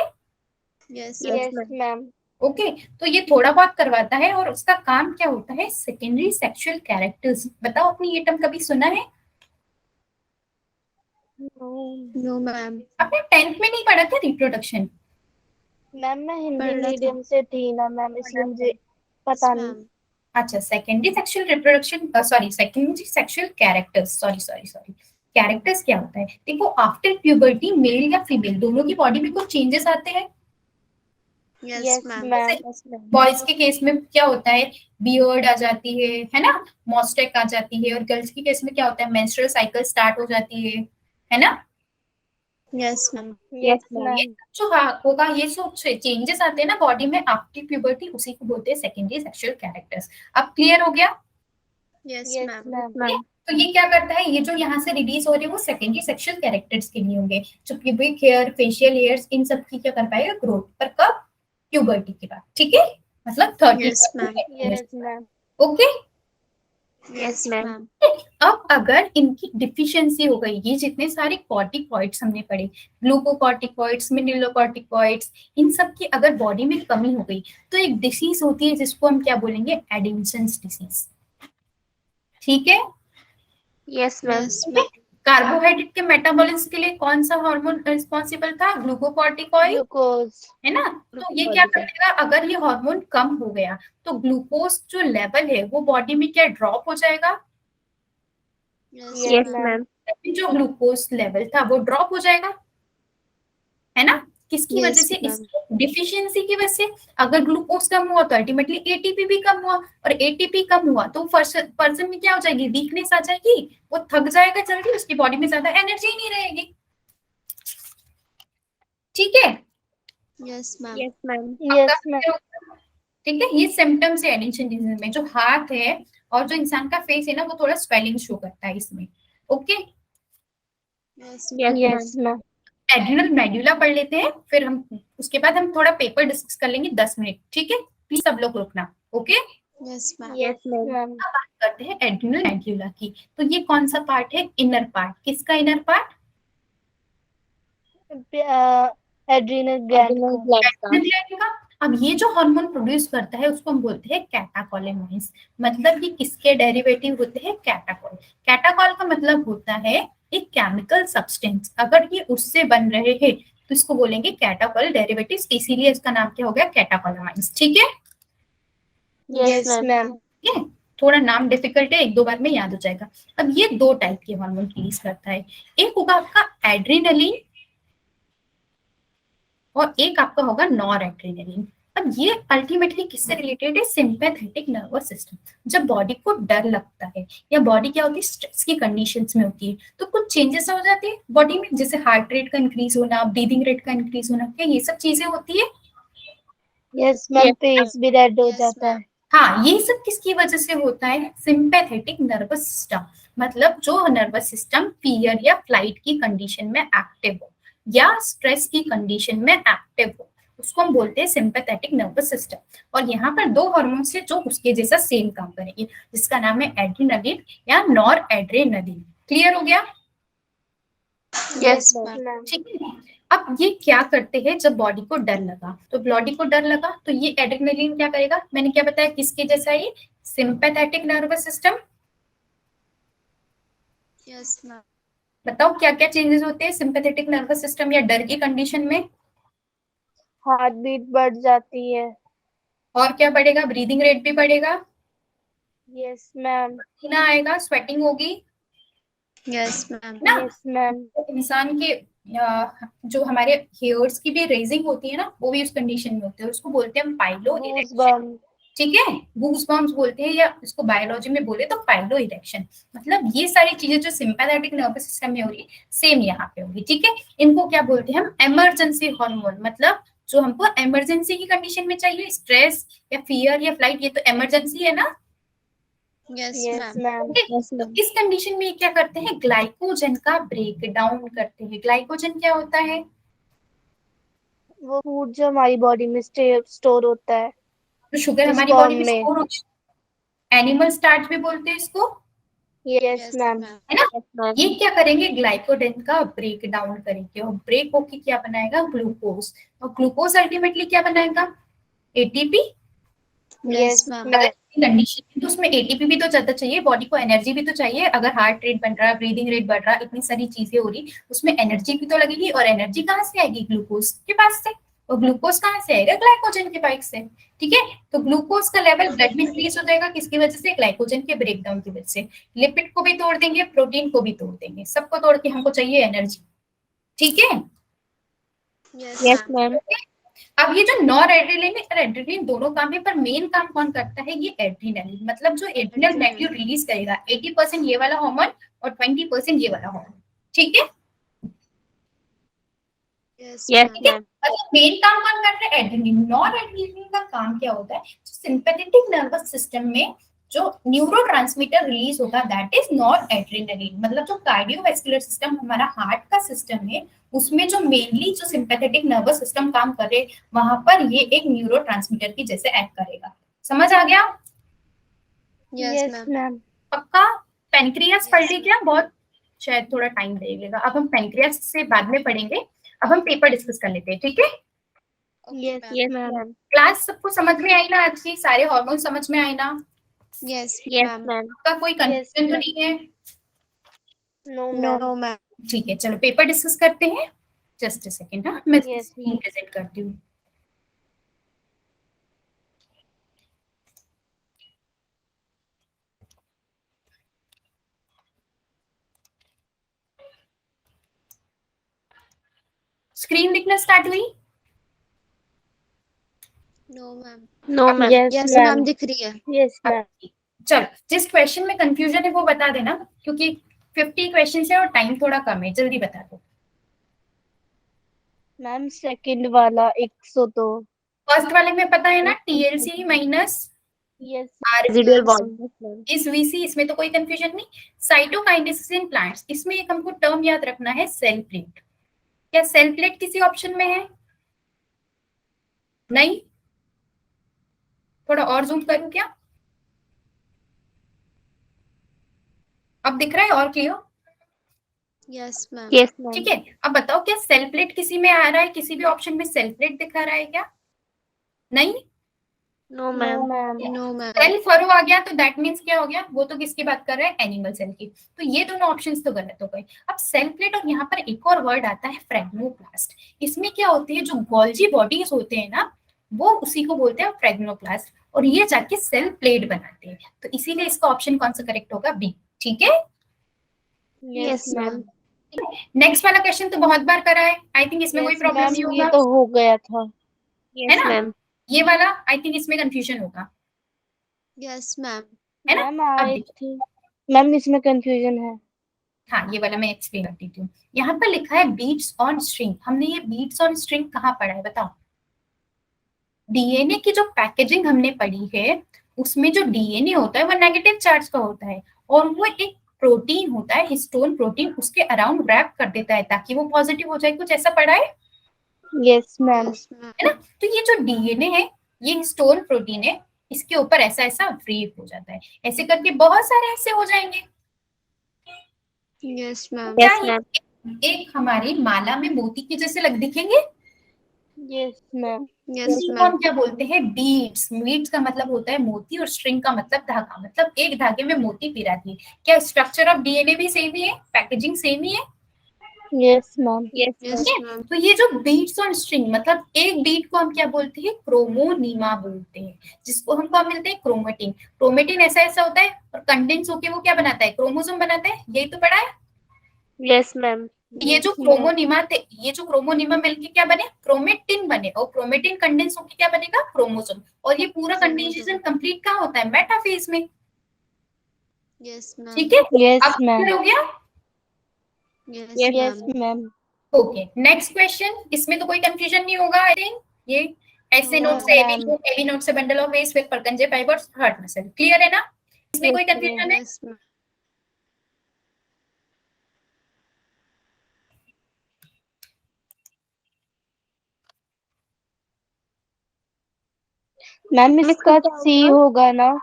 Yes, Yes, ma'am. ma'am. Okay, तो ये थोड़ा बहुत करवाता है, और उसका काम क्या होता है, सेकेंडरी सेक्सुअल कैरेक्टर्स। बताओ अपनी ये टर्म कभी सुना है, No. no, ma'am. आपने 10th में नहीं पढ़ा था रिप्रोडक्शन, मैम मैं हिंदी पढ़ रहा था। मीडियम से थी ना मैम, इसलिए मुझे Yes, पता नहीं। ma'am. अच्छा, secondary sexual reproduction, sorry secondary sexual characters, sorry characters क्या होता है, देखो आफ्टर प्यूबर्टी मेल या फीमेल दोनों की बॉडी में कुछ चेंजेस आते हैं। Yes, Yes, ma'am. ma'am. Yes, boys के केस में क्या होता है, बियर्ड आ जाती है ना, मॉस्टेक आ जाती है, और गर्ल्स के केस में क्या होता है, मेंस्ट्रुअल साइकिल स्टार्ट हो जाती है ना। Yes, ma'am. Yes, ma'am. ये ma'am. जो होगा, ये सब चेंजेस आते हैं ना बॉडी में आफ्टर प्यूबर्टी, उसी को बोलते हैं सेकेंडरी सेक्सुअल कैरेक्टर्स। अब क्लियर हो गया। Yes, Yes, ma'am. ma'am. Ma'am. तो ये क्या करता है, ये जो यहाँ से रिलीज हो रहे हैं वो सेकेंडरी सेक्सुअल कैरेक्टर्स के लिए होंगे, जो प्यूबिक हेयर, फेशियल हेयर्स, इन सब की क्या कर पाएगा, ग्रोथ, पर कब, प्यूबर्टी के बाद, ठीक है, मतलब 30 Yes, ma'am. Yes, ma'am. Okay. Yes, ma'am. ma'am. अब अगर इनकी डिफिशियंसी हो गई, ये जितने सारे कॉर्टिकॉइड्स हमने पढ़े, ग्लूकोकॉर्टिकॉइड्स, मिनरलोकॉर्टिकॉइड्स, इन सब की अगर बॉडी में कमी हो गई तो एक डिसीज होती है जिसको हम क्या बोलेंगे, एडिंसन्स डिसीज, ठीक है। Yes, ma'am. Yes, ma'am. Carbohydrate के मेटाबॉलिज्म के लिए कौन सा हार्मोन रिस्पॉन्सिबल था? Glucocorticoid, glucose. है ना? तो ये क्या करेगा, अगर ये हार्मोन कम हो गया तो ग्लूकोज जो लेवल है वो बॉडी में क्या ड्रॉप हो जाएगा? Yes, Yes, ma'am. ma'am. जो ग्लूकोज लेवल था वो ड्रॉप हो जाएगा, है ना? किसकी Yes, वजह से? ma'am. इसकी डिफिशियंसी की वजह से। अगर ग्लूकोज कम हुआ तो अल्टीमेटली एटीपी भी कम हुआ, और एटीपी कम हुआ तो पर्सन में क्या हो जाएगी? वीकनेस आ जाएगी, वो थक जाएगा जल्दी, उसकी बॉडी में ज्यादा एनर्जी नहीं रहेगी। ठीक है? Yes, ma'am. Yes, ma'am. Yes ma'am. ठीक है, ये सिम्टम्स है एडिशन डिजीज में। जो हाथ है और जो इंसान का फेस है ना, वो थोड़ा स्वेलिंग शो करता है इसमें। Okay, Yes, Yes, ma'am. Yes ma'am. Adrenal medulla पढ़ लेते हैं, फिर हम उसके बाद हम थोड़ा पेपर डिस्कस कर लेंगे 10 मिनट। ठीक है, प्लीज सब लोग रुकना। Okay, Yes, ma'am. Yes, ma'am. Ma'am. अब बात करते हैं एड्रिनल मेड्यूला की। तो ये कौन सा पार्ट है? Inner part. किसका inner part? Adrenal gland Adrenal का। gland का. एड्रिनल ग्लैंड का। अब ये जो हार्मोन प्रोड्यूस करता है उसको हम बोलते हैं कैटाकोलेनॉइड्स। मतलब ये किसके डेरिवेटिव होते हैं? कैटाकोल। कैटाकोल का मतलब होता है एक केमिकल सब्सटेंस। अगर ये उससे बन रहे हैं तो इसको बोलेंगे कैटाकोल डेरिवेटिव्स, इसीलिए इसका नाम क्या हो गया? कैटाकोलेनॉइड्स। ठीक है? Yes, yes ma'am. मैम। ठीक है, थोड़ा नाम डिफिकल्ट है, एक दो बार में याद हो जाएगा। अब ये दो टाइप के हार्मोन रिलीज करता है, एक होगा आपका एड्रेनलिन और एक आपका होगा नॉर एड्रेनलिन। अब ये अल्टीमेटली किससे रिलेटेड है? Sympathetic nervous system. जब बॉडी को डर लगता है या बॉडी क्या होती है? स्ट्रेस की कंडीशंस में होती है, तो कुछ चेंजेस हो जाते हैं बॉडी में, जैसे हार्ट रेट का इंक्रीज होना, ब्रीदिंग रेट का इंक्रीज होना, क्या ये सब चीजें होती है? Yes ma'am. Yes, फेस भी रेड हो Yes, जाता है। ma'am. हाँ, ये सब किसकी वजह से होता है? Sympathetic nervous system. मतलब जो नर्वस सिस्टम फियर या फ्लाइट की कंडीशन में एक्टिव हो या स्ट्रेस की कंडीशन में एक्टिव हो, उसको हम बोलते हैं सिंपैथेटिक नर्वस सिस्टम। और यहाँ पर दो हार्मोन्स है जो उसके जैसा सेम काम करेंगे, जिसका नाम है एड्रेनलिन या नॉर एड्रेनलिन। क्लियर हो गया? Yes, ma'am. मैम। ठीक है। अब ये क्या करते हैं? जब बॉडी को डर लगा, तो बॉडी को डर लगा तो ये एड्रेनलिन क्या करेगा? मैंने क्या बताया, किसके जैसा है ये? Sympathetic nervous system. Yes, ma'am. बताओ क्या क्या चेंजेस होते हैं सिंपैथेटिक नर्वस सिस्टम या डर की कंडीशन में? हार्ट बीट बढ़ जाती है। और क्या बढ़ेगा? ब्रीदिंग रेट भी बढ़ेगा, यस मैम। पसीना आएगा, स्वेटिंग होगी Yes, ma'am. ना? Yes ma'am. तो इंसान के जो हमारे हेयर्स की भी रेजिंग होती है ना, वो भी उस कंडीशन में होते हैं, उसको बोलते हैं पाइलो गूज इरेक्शन। बम्प। ठीक है, गूज़बम्प्स बोलते हैं, या इसको बायोलॉजी में बोले तो पाइलो इरेक्शन। मतलब ये सारी चीजें जो सिंपैथेटिक नर्वस सिस्टम में हो रही है, सेम यहाँ पे होगी। ठीक है, इनको क्या बोलते हैं हम? Emergency hormone. मतलब जो हमको इमरजेंसी की कंडीशन में चाहिए, स्ट्रेस या फियर या फ्लाइट, ये तो इमरजेंसी है ना? Yes, yes ma'am. Ma'am. Yes, तो ma'am. इस कंडीशन में क्या करते हैं? ग्लाइकोजन का ब्रेक डाउन करते हैं। ग्लाइकोजन क्या होता है? वो फूड जो हमारी बॉडी में स्टोर होता है। तो शुगर हमारी स्पर्म बॉडी में में। स्टोर होती है, एनिमल स्टार्च भी बोलते हैं इसको, यस Yes, मैम। ma'am. है ना? Yes, ma'am. ये क्या करेंगे? ग्लाइकोडेन का ब्रेक डाउन करेंगे, और ब्रेक होके क्या बनाएगा? ग्लूकोज। और ग्लूकोज अल्टीमेटली क्या बनाएगा? एटीपी। Yes, yes ma'am. अगर मैम। कंडीशन है तो उसमें एटीपी भी तो ज्यादा चाहिए, बॉडी को एनर्जी भी तो चाहिए। अगर हार्ट रेट बढ़ रहा है, ब्रीदिंग रेट बढ़ रहा है, इतनी सारी चीजें हो रही, उसमें एनर्जी भी तो लगेगी, और एनर्जी कहाँ से आएगी? ग्लूकोज के पास से। और ग्लूकोज कहाँ से आएगा? ग्लाइकोजन के पास से। ठीक है, तो ग्लूकोज का लेवल ब्लड में इंक्रीज हो जाएगा, किसकी वजह से? ग्लाइकोजन के ब्रेकडाउन की वजह से। लिपिड को भी तोड़ देंगे, प्रोटीन को भी तोड़ देंगे, सबको तोड़ के हमको चाहिए एनर्जी। ठीक है, Yes, Yes, ma'am. ma'am. अब ये जो नॉर एड्रेनलिन और एड्रेनलिन दोनों काम है, पर मेन काम कौन करता है? ये एड्रेनलिन। मतलब जो एड्रेनल ग्लैंड रिलीज करेगा 80% ये वाला हार्मोन और 20% ये वाला हार्मोन। ठीक है, Yes, Yes, ma'am. ma'am. अच्छा मेन काम कौन कर रहा है? एड्रेनलिन। नॉर एड्रेनलिन का काम क्या होता है? सिंपैथेटिक नर्वस सिस्टम में जो न्यूरोट्रांसमीटर रिलीज होगा, दैट इज नॉर एड्रेनलिन। मतलब जो कार्डियोवैस्कुलर सिस्टम, हमारा हार्ट का सिस्टम है, उसमें जो मेनली जो सिंपैथेटिक नर्वस सिस्टम काम करे, वहां पर ये एक न्यूरोट्रांसमीटर की जैसे एक्ट करेगा। समझ आ गया? Yes, yes ma'am. मैम। पक्का? पेनक्रियास पढ़ Yes, ली क्या? बहुत शायद थोड़ा टाइम लगेगा, अब हम पेनक्रियास से बाद में पढ़ेंगे। अब हम पेपर डिस्कस कर लेते हैं। ठीक है, Okay, yes ma'am. Yes, ma'am. ma'am. Class सबको समझ में आई ना? आज की सारे हार्मोन समझ में आए ना? Yes, Yes, ma'am. ma'am. आपका कोई कंफ्यूजन तो नहीं है? No, no ma'am. मैम. ठीक है, चलो पेपर डिस्कस करते हैं. Just a second. हाँ, मैं Yes, स्क्रीन ma'am. प्रेजेंट करती हूँ. स्क्रीन दिखना स्टार्ट हुई? No, ma'am. No ma'am. Yes, Yes, ma'am. ma'am. दिख रही है. Yes, ma'am. चलो, जिस क्वेश्चन में कंफ्यूजन है वो बता देना, क्योंकि 50 क्वेश्चन है और टाइम थोड़ा कम है. जल्दी बता दो. मैम सेकंड वाला 102. फर्स्ट वाले में पता है ना, TLC minus Yes. Residual Yes. Bond. इस VC, इसमें तो कोई कंफ्यूजन नहीं. साइटोकाइनेसिस इन प्लांट्स, इसमें एक हमको टर्म याद रखना है, सेल प्लेट. क्या सेल प्लेट किसी ऑप्शन में है? नहीं. थोड़ा और जूम करूं क्या? अब दिख रहा है और clear? Yes, ma'am. Yes ma'am. ठीक है. अब बताओ, क्या सेल प्लेट किसी में आ रहा है? किसी भी ऑप्शन में सेल प्लेट दिखा रहा है क्या? नहीं. No No, ma'am. ma'am. No, ma'am. Cell furrow आ गया तो दैट मीन्स क्या हो गया? वो तो किसकी बात कर रहे हैं? एनिमल सेल की. तो ये दोनों ऑप्शंस तो गलत हो गए. अब सेल प्लेट और यहाँ पर एक और वर्ड आता है, फ्रेगनोप्लास्ट. इसमें क्या होती है, जो गोल्जी बॉडीज होते हैं ना, वो उसी को बोलते हैं फ्रेगनोप्लास्ट, और ये जाके सेल प्लेट बनाते हैं. तो इसीलिए इसका ऑप्शन कौन सा करेक्ट होगा? बी. ठीक है. Yes, Yes, ma'am. नेक्स्ट वाला क्वेश्चन तो बहुत बार करा है, आई थिंक इसमें कोई Yes, प्रॉब्लम ma'am. नहीं ये होगा. तो हो गया था. है यस ना? मैम. ये वाला आई थिंक इसमें कंफ्यूजन होगा. Yes, ma'am. है ना? मैम अब आई देखो. थिंक मैम इसमें कंफ्यूजन है. हाँ, ये वाला मैं एक्सप्लेन कर देती हूँ. यहाँ पर लिखा है बीट्स ऑन स्ट्रिंग. हमने ये बीट्स ऑन स्ट्रिंग कहाँ पढ़ा है बताओ? डीएनए की जो पैकेजिंग हमने पढ़ी है, उसमें जो डीएनए होता है वो नेगेटिव चार्ज का होता है, और वो एक प्रोटीन होता है, हिस्टोन प्रोटीन, उसके अराउंड रैप कर देता है ताकि वो पॉजिटिव हो जाए. कुछ ऐसा पढ़ा है? Yes, ma'am. Yes, ma'am. है ना? तो ये जो डीएनए है, ये हिस्टोन प्रोटीन है, इसके ऊपर ऐसा ऐसा व्रेप हो जाता है. ऐसे करके बहुत सारे ऐसे हो जाएंगे. Yes, ma'am. क्या यस मैम. ये एक हमारी माला में मोती के जैसे लग दिखेंगे? Yes, ma'am. Yes, इसको ma'am. हम क्या बोलते हैं? बीड्स. बीड्स का मतलब होता है मोती, और स्ट्रिंग का मतलब धागा, मतलब एक धागे में मोती पिरा दिए. क्या स्ट्रक्चर ऑफ डीएनए भी सेम ही है? पैकेजिंग सेम ही है? Yes, ma'am. यस Yes, ठीक है. ma'am. तो ये जो बीड्स ऑन स्ट्रिंग, मतलब एक बीड को हम क्या बोलते हैं? क्रोमोनीमा बोलते हैं, जिसको हम क्या मिलते हैं? क्रोमेटिन. क्रोमेटिन ऐसा ऐसा होता है, और कंडेंस होके वो क्या बनाता है? क्रोमोसोम बनाता है. यही तो पढ़ा है. Yes ma'am. ये जो Yes, ma'am. क्रोमोनिमा थे, ये जो क्रोमोनिमा मिलके क्या बने? क्रोमेटिन बने, और क्रोमेटिन कंडेंस होके क्या बनेगा? क्रोमोसोम. और ये पूरा कंडेंसेशन कंप्लीट कहाँ होता है? मेटाफेज में. Yes, ma'am. ठीक है. Yes, अब ma'am. clear हो गया? Yes, Yes, ma'am. ma'am. Okay. Next question. इसमें तो कोई कंफ्यूजन नहीं होगा आई थिंक. ये ऐसे No, नोट से ma'am. एवी नोट से bundle of west with Purkinje fibres heart muscle. Clear है ना? इसमें कोई Yes, कंफ्यूजन है? Yes, ma'am. मैम इसका क्या C होगा? होगा ना?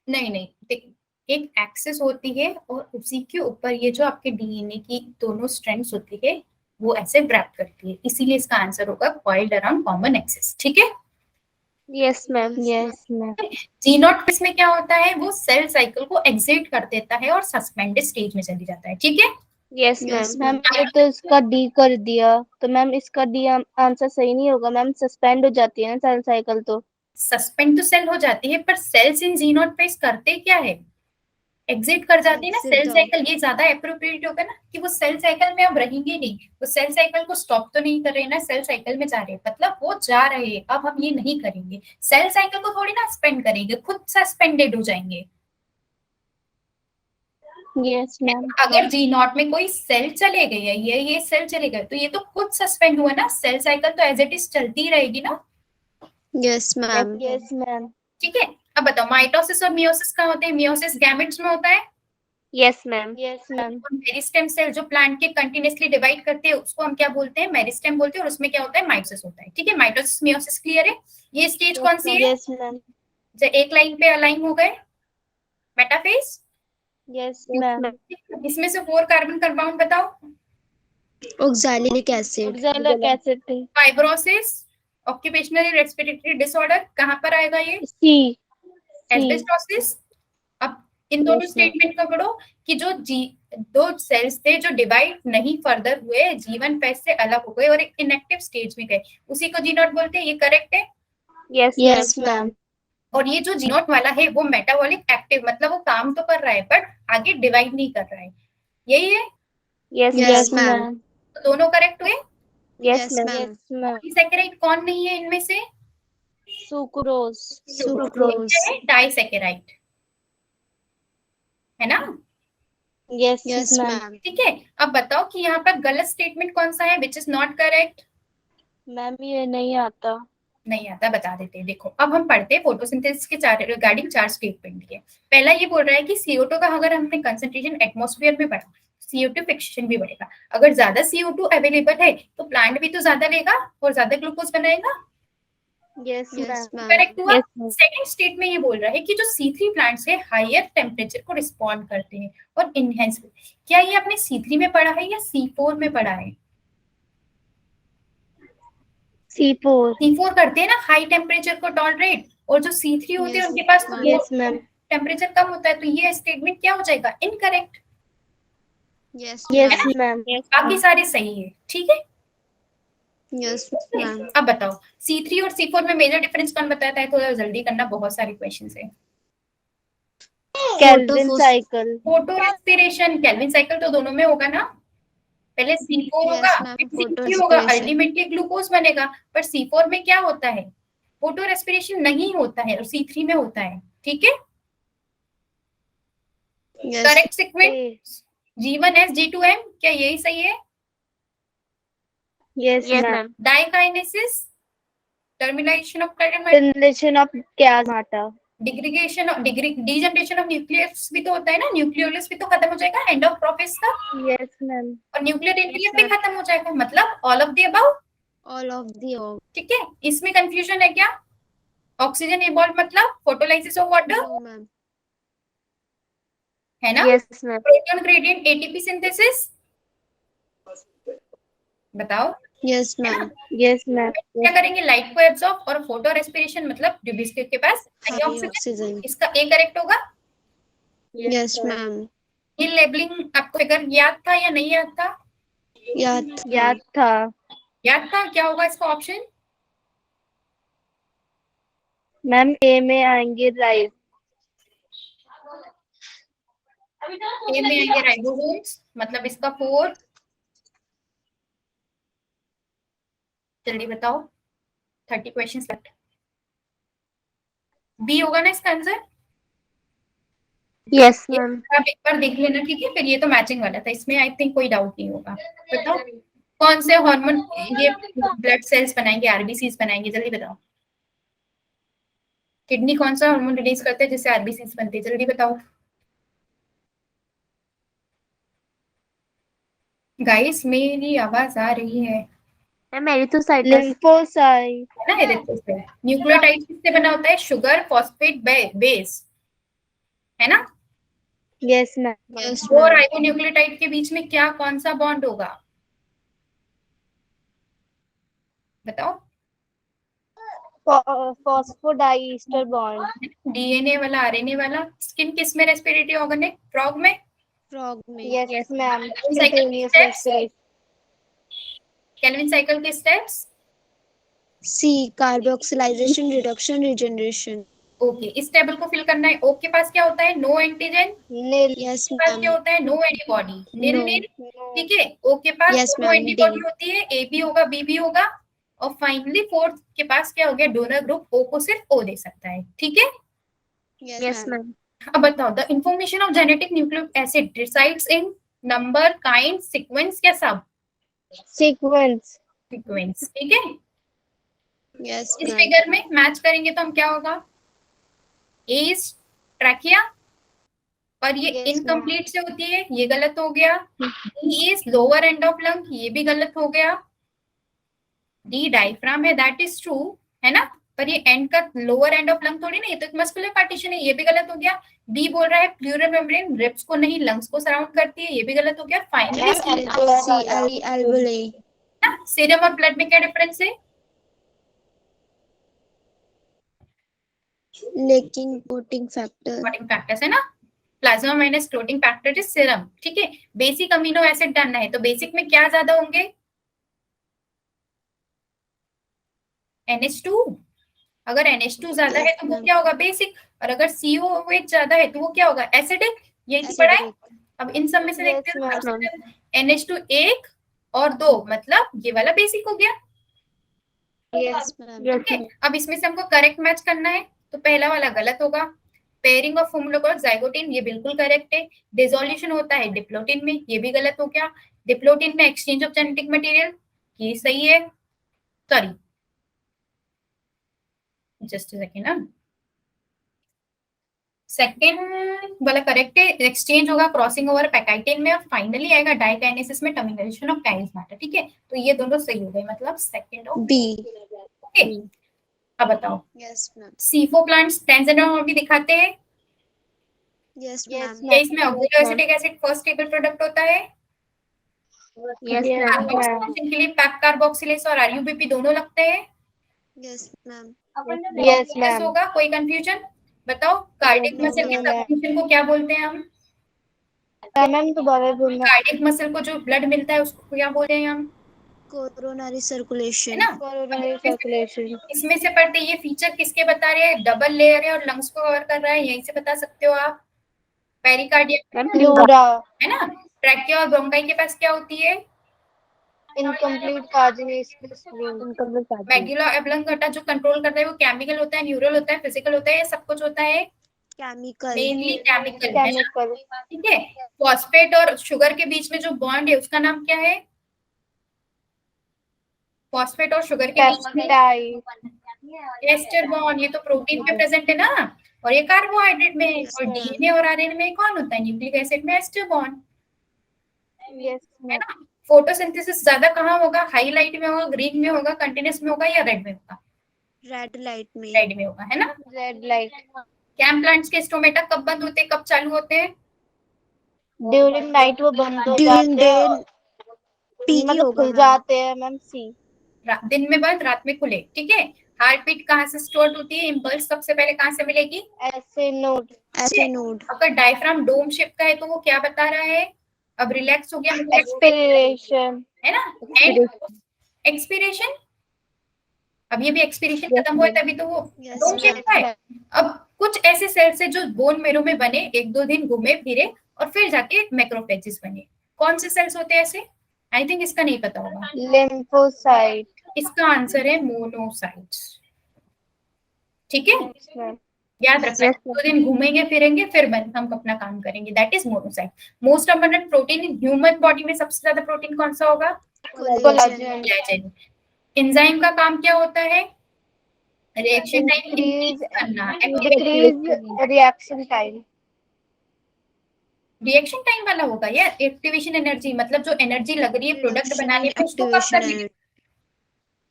नहीं नहीं, देख, एक एक्सिस होती है, और उसी के ऊपर ये जो आपके डीएनए की दोनों स्ट्रैंड्स होती है, वो ऐसे व्रैप करती है. इसीलिए इसका आंसर होगा कॉइल्ड अराउंड कॉमन एक्सिस. ठीक है. Yes ma'am. Yes, ma'am. G naught में क्या होता है? वो सेल साइकिल को एग्जिट कर देता है और सस्पेंडेड स्टेज में चली जाता है. ठीक है. Yes Yes, ma'am. मैम मैंने तो इसका D कर दिया, तो मैम इसका D आंसर सही नहीं होगा. मैम सस्पेंड हो जाती है ना सेल साइकिल तो. सस्पेंड तो सेल हो जाती है, पर cells in G naught phase करते क्या है? एग्जिट कर जाती है ना Exit सेल the- साइकिल. ये ज्यादा एप्रोप्रिएट होगा ना, कि वो सेल साइकिल में अब रहेंगे नहीं. वो सेल साइकिल को स्टॉप तो नहीं कर रहे ना, सेल साइकिल में जा रहे हैं, मतलब वो जा रहे हैं. अब हम ये नहीं करेंगे, सेल साइकिल को थोड़ी ना सस्पेंड करेंगे, खुद सस्पेंडेड हो जाएंगे. Yes, ma'am. अगर जी नॉट में कोई सेल चले गए, ये सेल चले गए, तो ये तो खुद सस्पेंड हुआ ना. सेल साइकिल तो एज इट इज चलती रहेगी ना. Yes, ma'am. Yes, ma'am. ठीक है. अब बताओ, माइटोसिस और मियोसिस कहाँ होते हैं? मियोसिस गैमेट्स में होता है. Yes ma'am. Yes, ma'am. Meristem cell जो प्लांट के कंटिन्यूअसली डिवाइड करते हैं, उसको हम क्या बोलते हैं? मेरिस्टेम बोलते हैं. और उसमें क्या होता है? माइटोसिस होता है. ठीक है. माइटोसिस मियोसिस क्लियर है? ये स्टेज कौन सी है? Yes, ma'am. जो एक लाइन पे अलाइन हो गए, मेटाफेज. Yes, ma'am. इसमें से 4 कार्बन कंपाउंड बताओ. Oxalic acid. Oxalic acid. Fibrosis, occupational respiratory disorder, कहाँ पर आएगा ये? C. C. एस्बेस्टोसिस. अब इन दोनों Yes, ma'am. स्टेटमेंट को पढ़ो कि जो दो सेल्स थे जो डिवाइड नहीं फर्दर हुए, G1 फेज से अलग हो गए और एक इनएक्टिव स्टेज में गए, उसी को G0 बोलते हैं। ये करेक्ट है। Yes Yes, ma'am. और ये जो G0 वाला है वो मेटाबॉलिक एक्टिव, मतलब वो काम तो कर रहा है बट आगे डिवाइड नहीं कर रहा है, यही है। Yes Yes, ma'am ma'am. तो दोनों करेक्ट हुए। Yes Yes, ma'am ma'am. Yes, ma'am. Polysaccharide कौन नहीं है इनमें से? Sucrose. Sucrose. डाइसैकेराइड, है ना? Yes, Yes, ma'am. ma'am. ठीक है। अब बताओ कि यहाँ पर गलत स्टेटमेंट कौन सा है, which is not correct? Ma'am ये नहीं आता। नहीं आता, बता देते हैं। देखो अब हम पढ़ते हैं फोटोसिंथेसिस के रिगार्डिंग 4 स्टेटमेंट दिए। पहला ये बोल रहा है कि CO2 का अगर हमने कंसंट्रेशन एटमॉस्फेयर में बढ़ा, CO2 फिक्सेशन भी बढ़ेगा। अगर ज्यादा CO2 अवेलेबल है तो प्लांट भी तो ज्यादा लेगा और ज्यादा ग्लूकोज बनाएगा। Yes, Yes, ma'am. ma'am. Correct हुआ। Yes, ma'am. सेकंड स्टेट में ये बोल रहा है कि जो C3 प्लांट्स है हायर टेम्परेचर को रिस्पॉन्ड करते हैं और इनहेंस। क्या ये आपने C3 में पढ़ा है या C4 में पढ़ा है? C4. C4 करते हैं ना हाई टेम्परेचर को टॉलरेट, और जो C3 होते हैं Yes, उनके पास ma'am. Yes, ma'am. टेम्परेचर कम होता है। तो ये स्टेटमेंट क्या हो जाएगा? Incorrect. Yes, Yes, ma'am. ma'am. बाकी सारे सही है, ठीक है। Yes, ma'am. अब बताओ C3 और C4 में मेजर डिफरेंस कौन बताता है? थोड़ा जल्दी करना, बहुत सारे क्वेश्चंस है। Kelvin Photophos- cycle. Photo respiration, Calvin cycle तो दोनों में होगा ना। पहले C4 होगा Yes, ma'am. फिर C3 होगा, Photorespiration. अल्टीमेटली ग्लूकोज बनेगा। पर C4 में क्या होता है? फोटो रेस्पिरेशन नहीं होता है और C3 में होता है, ठीक है। Yes. Correct sequence A. G1S G2M, क्या यही सही है? Yes, yes ma'am. Ma'am diakinesis, termination of Termination of chiasmata. Degradation of degeneration of nucleus भी तो होता है ना, न्यूक्लियोलस भी तो खत्म हो जाएगा एंड ऑफ प्रोफेस का, Yes, ma'am. और न्यूक्लियर एनक्लेव Yes, भी ma'am. खत्म हो जाएगा, मतलब all of the above, All of the above. ठीक है। इसमें कंफ्यूजन है क्या? ऑक्सीजन इवॉल्व मतलब photolysis of water, No, ma'am. है ना। Yes ma'am proton gradient ATP synthesis, बताओ Yes, ma'am. Yes, ma'am. क्या करेंगे? लाइट को एब्जॉर्ब, और फोटो रेस्पिरेशन मतलब डिबिस्किट के पास High ऑक्सीजन, oxygen. इसका ए करेक्ट होगा। Yes, ma'am. ये लेबलिंग आपको फिगर याद था या नहीं याद था? याद याद था। याद था। क्या होगा इसका ऑप्शन? मैम ए में आएंगे राइस। ए में आएंगे राइबोसोम्स, मतलब इसका 4। जल्दी बताओ, 30 क्वेश्चंस लेफ्ट। बी होगा ना इसका आंसर? यस मैम आप एक बार देख लेना, ठीक है। फिर ये तो मैचिंग वाला था, इसमें आई थिंक कोई डाउट नहीं होगा। बताओ कौन से हार्मोन ये ब्लड सेल्स बनाएंगे, आरबीसीज बनाएंगे, जल्दी बताओ। किडनी कौन सा हार्मोन रिलीज करते हैं जिससे आरबीसीज बनते हैं, जल्दी बताओ गाइस। मेरी आवाज आ रही है मेरी तो साइटस लिम्फोसाइट। ना? एरिथ्रोसाइट। न्यूक्लियोटाइड किससे बना होता है? शुगर फॉस्फेट बेस, है ना। Yes ma'am. Yes, दो ma'am. राइबोन्यूक्लियोटाइड के बीच में क्या कौन सा बॉन्ड होगा, बताओ। Phosphodiester bond. डीएनए वाला, आरएनए वाला। स्किन किस में रेस्पिरेटरी ऑर्गन है? फ्रॉग में। Frog में. Yes ma'am. Cycle Spontaneous steps? respiration. Calvin cycle के steps? C. Carboxylation, reduction, regeneration. Okay, इस टेबल को फिल करना है। ओ के पास क्या होता है? No antigen. नील। Yes, के पास क्या ma'am. होता है? No antibody. Nil No. Nil, ठीक है। ओ के पास Yes, no ma'am, antibody D. होती है, ए भी होगा, बी भी होगा। और फाइनली फोर्थ के पास क्या हो गया? Donor group. ओ को सिर्फ ओ दे सकता है, ठीक है। Yes, yes ma'am. मैम अब बताओ, the information of genetic nucleic acid resides in number, kind, sequence, क्या सब? सीक्वेंस। सीक्वेंस, ठीक है। Yes, इस ma'am. फिगर में मैच करेंगे तो हम क्या होगा? ए इज ट्रैकिया, पर ये Yes, इनकम्प्लीट से होती है, ये गलत हो गया। D is lower end of lung, ये भी गलत हो गया। डी डायफ्राम है, दैट इज ट्रू, है ना। पर ये एंड का लोअर एंड ऑफ लंग थोड़ी ना, ये तो एक मस्कुलर पार्टीशन है, ये भी गलत हो गया। बी बोल रहा है प्लूरल मेम्ब्रेन रिब्स को नहीं लंग्स को सराउंड करती है, ये भी गलत हो गया। Finally C. Alveoli. सीरम और ब्लड में क्या डिफरेंस है? Lacking coating factor. Clotting factors है ना। Plasma minus clotting factor is serum, ठीक है। बेसिक अमीनो एसिड डालना है तो बेसिक में क्या ज्यादा होंगे, NH2। अगर NH2 ज्यादा है तो वो क्या होगा, बेसिक। और अगर COOH ज्यादा है तो वो क्या होगा, एसिडिक। यही पढ़ा है। अब इन सब में से देखते हैं Yes, सबसे पहले NH2 1 और 2, मतलब ये वाला बेसिक हो गया, Yes, ma'am. ठीक है। अब इसमें से हमको करेक्ट मैच करना है, तो पहला वाला गलत होगा। पेयरिंग ऑफ होमोलोग और जाइगोटिन, ये बिल्कुल करेक्ट है। डिसोल्यूशन होता है डिप्लोटिन में, ये भी गलत हो गया। डिप्लोटिन में एक्सचेंज ऑफ जेनेटिक मटेरियल, ये सही है। सॉरी, जस्ट सेकेंड ना, सेकेंड वाला करेक्ट है। एक्सचेंज होगा क्रॉसिंग ओवर पैकाइटिन में, और फाइनली आएगा डाइकाइनेसिस में टर्मिनेशन ऑफ काइनेस मैटर, ठीक है। तो ये दोनों सही हो गए, मतलब सेकेंड ऑफ B. ओके। अब बताओ, Yes, ma'am. C4 plants transgender भी दिखाते हैं, Yes, Yes, ma'am. क्या इसमें ऑक्सीडोएसिटिक एसिड फर्स्ट स्टेबल प्रोडक्ट होता है। Yes, Yes, ma'am. ma'am. Oxidation के लिए पैप कार्बोक्सिलेज और RUBP दोनों लगते हैं। Yes, ma'am. Yes, Yes ma'am. होगा, कोई कंफ्यूजन बताओ। कार्डियक No, मसल के ma'am. सबडिविजन को क्या बोलते हैं हम, मैम दोबारा बोलना। कार्डियक मसल को जो ब्लड मिलता है उसको क्या बोलते हैं हम, Coronary है circulation. ना। Coronary circulation. इसमें से पढ़ते ये फीचर किसके बता रहे हैं, डबल लेयर है और लंग्स को कवर कर रहा है, यहीं से बता सकते हो आप। Pericardium pleura. है ना। ट्रैकिया और ब्रोंकाई के पास क्या होती है, इनकम्प्लीट कार्डिनेसिस स्क्रीन। मैग्युला एब्लंगटा जो कंट्रोल करता है वो केमिकल होता है, न्यूरल होता है, फिजिकल होता है, ये सब कुछ होता है Chemical. मेनली केमिकल, है ना, केमिकल। ठीक है। फॉस्फेट और शुगर के बीच में जो बॉन्ड है उसका नाम क्या है, फॉस्फेट और शुगर के बीच में पेप्टाइड। एस्टर बॉन्ड, ये तो प्रोटीन में प्रेजेंट है ना, और ये कार्बोहाइड्रेट में है। Yes, और ma'am. DNA और RNA में कौन होता है, न्यूक्लिक एसिड में एस्टर बॉन्ड, यस है मैम। ना। फोटोसिंथेसिस ज्यादा कहाँ होगा, हाईलाइट में होगा, ग्रीन में होगा, कंटिन्यूस में होगा, या रेड में होगा, Red light में. रेड में होगा, है ना। Red light. कैम प्लांट्स के स्टोमेटा कब बंद होते हैं, कब चालू होते हैं, ड्यूरिंग नाइट वो बंद हो During जाते हैं, day P की मतलब होगा खुल मैम. जाते हैं मैम। सी। दिन में बंद रात में खुले, ठीक है। हार्ट बीट कहाँ से स्टोर होती है, इम्पल्स सबसे पहले कहाँ से मिलेगी, ऐसे नोट। ऐसे नोड. अगर डायफ्राम डोम शेप का है तो वो क्या बता रहा है, अब रिलैक्स हो गया मतलब एक्सपिरेशन। है ना। एंड एक्सपीरेशन, अब ये भी एक्सपीरेशन खत्म हुआ है तभी तो वो Yes, डोम शेप ma'am. का है। अब कुछ ऐसे सेल्स है जो बोन मेरो में बने, एक दो दिन घूमे फिरे और फिर जाके मैक्रोफेजेस बने। कौन से सेल्स होते हैं ऐसे, आई थिंक इसका नहीं पता होगा। लिम्फोसाइट। इसका आंसर है मोनोसाइट्स, ठीक है। याद रखना, Yes, दो दिन घूमेंगे फिरेंगे फिर हम अपना काम करेंगे, that is monocyte. Most abundant protein in human body में सबसे ज्यादा प्रोटीन कौन सा होगा, Collagen. कोलेजन। एंजाइम का काम क्या होता है, रिएक्शन टाइम इंक्रीज करना, decrease reaction time. Reaction time वाला होगा या एक्टिवेशन एनर्जी, मतलब जो एनर्जी लग रही है प्रोडक्ट Reduction बनाने in में उसको कम activation करने में, and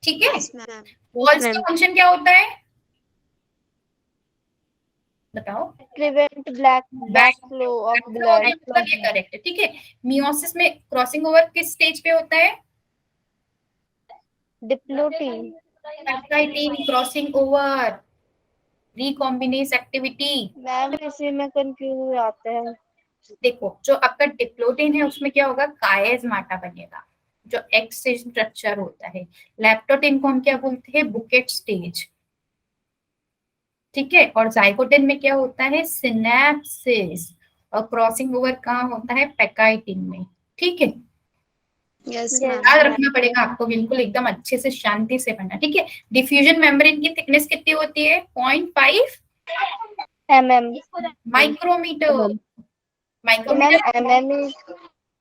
ठीक है। yes, ma'am. वॉल्स का फंक्शन क्या होता है बताओ, prevent black flow of blood. मतलब ये करेक्ट है, ठीक है। मियोसिस में क्रॉसिंग ओवर किस स्टेज पे होता है, डिप्लोटिन। पेप्टाइडिन crossing over, recombinase activity. Ma'am इसी में कंफ्यूज हो जाते हैं। देखो जो आपका डिप्लोटिन है उसमें क्या होगा, कायस्माटा बनेगा जो एक्स से स्ट्रक्चर होता है। लैप्टोटिन को हम क्या बोलते हैं, बुकेट स्टेज, ठीक है। और जाइगोटिन में क्या होता है, सिनेप्सिस, और क्रॉसिंग ओवर कहाँ होता है, पैकाइटिन में, ठीक है। Yes, Yes, ma'am. याद रखना पड़ेगा आपको, बिल्कुल एकदम अच्छे से शांति से पढ़ना, ठीक है। डिफ्यूजन मेम्ब्रेन की थिकनेस कितनी होती है, 0.5 mm। Micrometre. Ma'am micrometre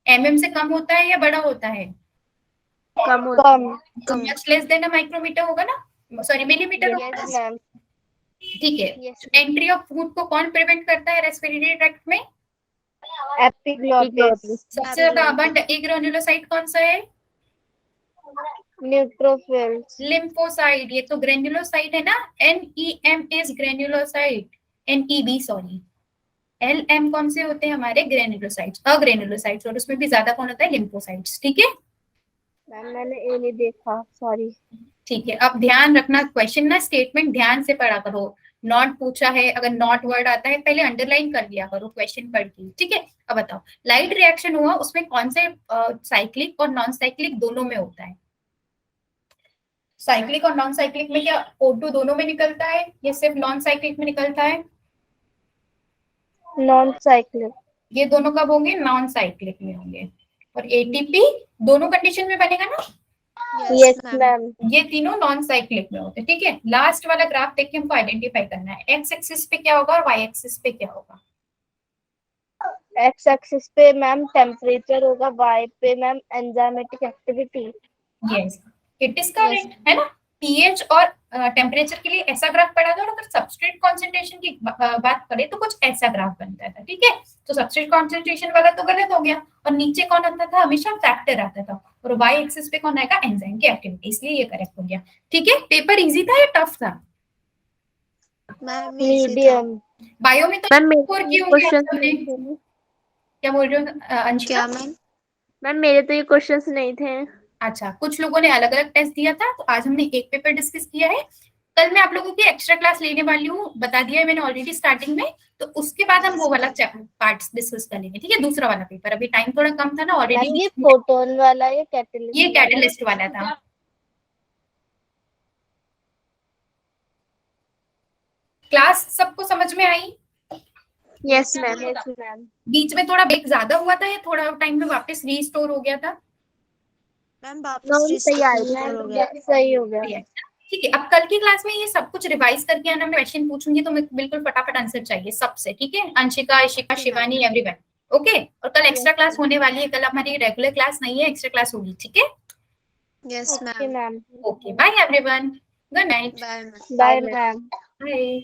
mm mm से कम होता है या बड़ा होता है, कम। कम. मच लेस देन माइक्रोमीटर होगा ना, सॉरी मिलीमीटर होगा, यस मैम। ठीक है। Yes, एंट्री ऑफ फूड को कौन प्रिवेंट करता है रेस्पिरेटरी ट्रैक्ट में, एपिग्लोटिस। सबसे ज्यादा अबंड ग्रेन्युलोसाइट कौन सा है, न्यूट्रोफिल्स। लिम्फोसाइट, ये तो ग्रेन्युलोसाइट है ना, NEM is granulocyte, NEB sorry, LM कौन से होते हैं हमारे ग्रेन्युलोसाइट्स, अग्रेन्युलोसाइट्स, और उसमें भी ज्यादा कौन होता है, लिम्फोसाइट्स, ठीक है। मैम मैंने ए नहीं देखा, सॉरी। ठीक है, अब ध्यान रखना क्वेश्चन ना, स्टेटमेंट ध्यान से पढ़ा करो, नॉट पूछा है, अगर नॉट वर्ड आता है पहले अंडरलाइन कर लिया करो क्वेश्चन पढ़ के, ठीक है। अब बताओ लाइट रिएक्शन हुआ, उसमें कौन से साइक्लिक और नॉन साइक्लिक दोनों में होता है? साइक्लिक और नॉन साइक्लिक में क्या O2 दोनों में निकलता है या सिर्फ नॉन साइक्लिक में निकलता है? Non cyclic. ये दोनों कब होंगे? नॉन साइक्लिक में होंगे। और एटीपी दोनों कंडीशन में बनेगा ना? Yes ma'am. ये तीनों नॉन साइक्लिक में होते हैं, ठीक है। लास्ट वाला ग्राफ देख के हमको आइडेंटिफाई करना है, एक्स एक्सिस पे क्या होगा और वाई एक्सिस पे क्या होगा? एक्स एक्सिस पे मैम टेम्परेचर होगा, वाई पे ma'am enzymatic activity. Yes, it is correct, है ना। पीएच और टेम्परेचर के लिए ऐसा ग्राफ पढ़ा था, और अगर सबस्ट्रेट कॉन्सेंट्रेशन की बात करें तो कुछ ऐसा ग्राफ बनता था, ठीक है। तो सबस्ट्रेट कॉन्सेंट्रेशन वाला तो गलत हो गया, और नीचे कौन आता था? हमेशा फैक्टर आता था, और वाई एक्सिस पे कौन आएगा? एंजाइम की एक्टिविटी, इसलिए ये करेक्ट हो गया, ठीक है। पेपर इजी था या टफ था? Ma'am medium. बायो में तो मैम मेरे स्कोर तो किए ये होंगे क्वेश्चन आप सबने। क्या बोल रहे हो अंशिका? क्या मैम? मैम मेरे तो ये क्वेश्चंस नहीं थे। अच्छा, कुछ लोगों ने अलग अलग टेस्ट दिया था, तो आज हमने एक पेपर डिस्कस किया है। कल मैं आप लोगों की एक्स्ट्रा क्लास लेने वाली हूँ, बता दिया है मैंने ऑलरेडी स्टार्टिंग में, तो उसके बाद हम वो वाला पार्ट डिस्कस कर लेंगे, ठीक है। दूसरा वाला पेपर, अभी टाइम थोड़ा कम था ना मैम ऑलरेडी। ये फोटोन वाला, ये कैटलिस्ट ये कैटलिस्ट वाला था। क्लास सबको समझ में आई? Yes ma'am. Yes ma'am. बीच में थोड़ा ब्रेक ज्यादा हुआ था या थोड़ा टाइम में वापस रीस्टोर हो गया था? मैम वापस सही रिस्टोर हो गया। सही हो गया। ठीक है। अब कल की क्लास में ये सब कुछ रिवाइज करके आना, मैं क्वेश्चन पूछूंगी तो मैं बिल्कुल फटाफट आंसर चाहिए सबसे, ठीक है। Anshika, Ishika, Shivani, everyone, okay. और कल एक्स्ट्रा क्लास होने वाली है, कल हमारी रेगुलर क्लास नहीं है, एक्स्ट्रा क्लास होगी, ठीक है। Yes okay ma'am. Ma'am. Okay, bye everyone, good night, bye ma'am. Bye ma'am. Bye.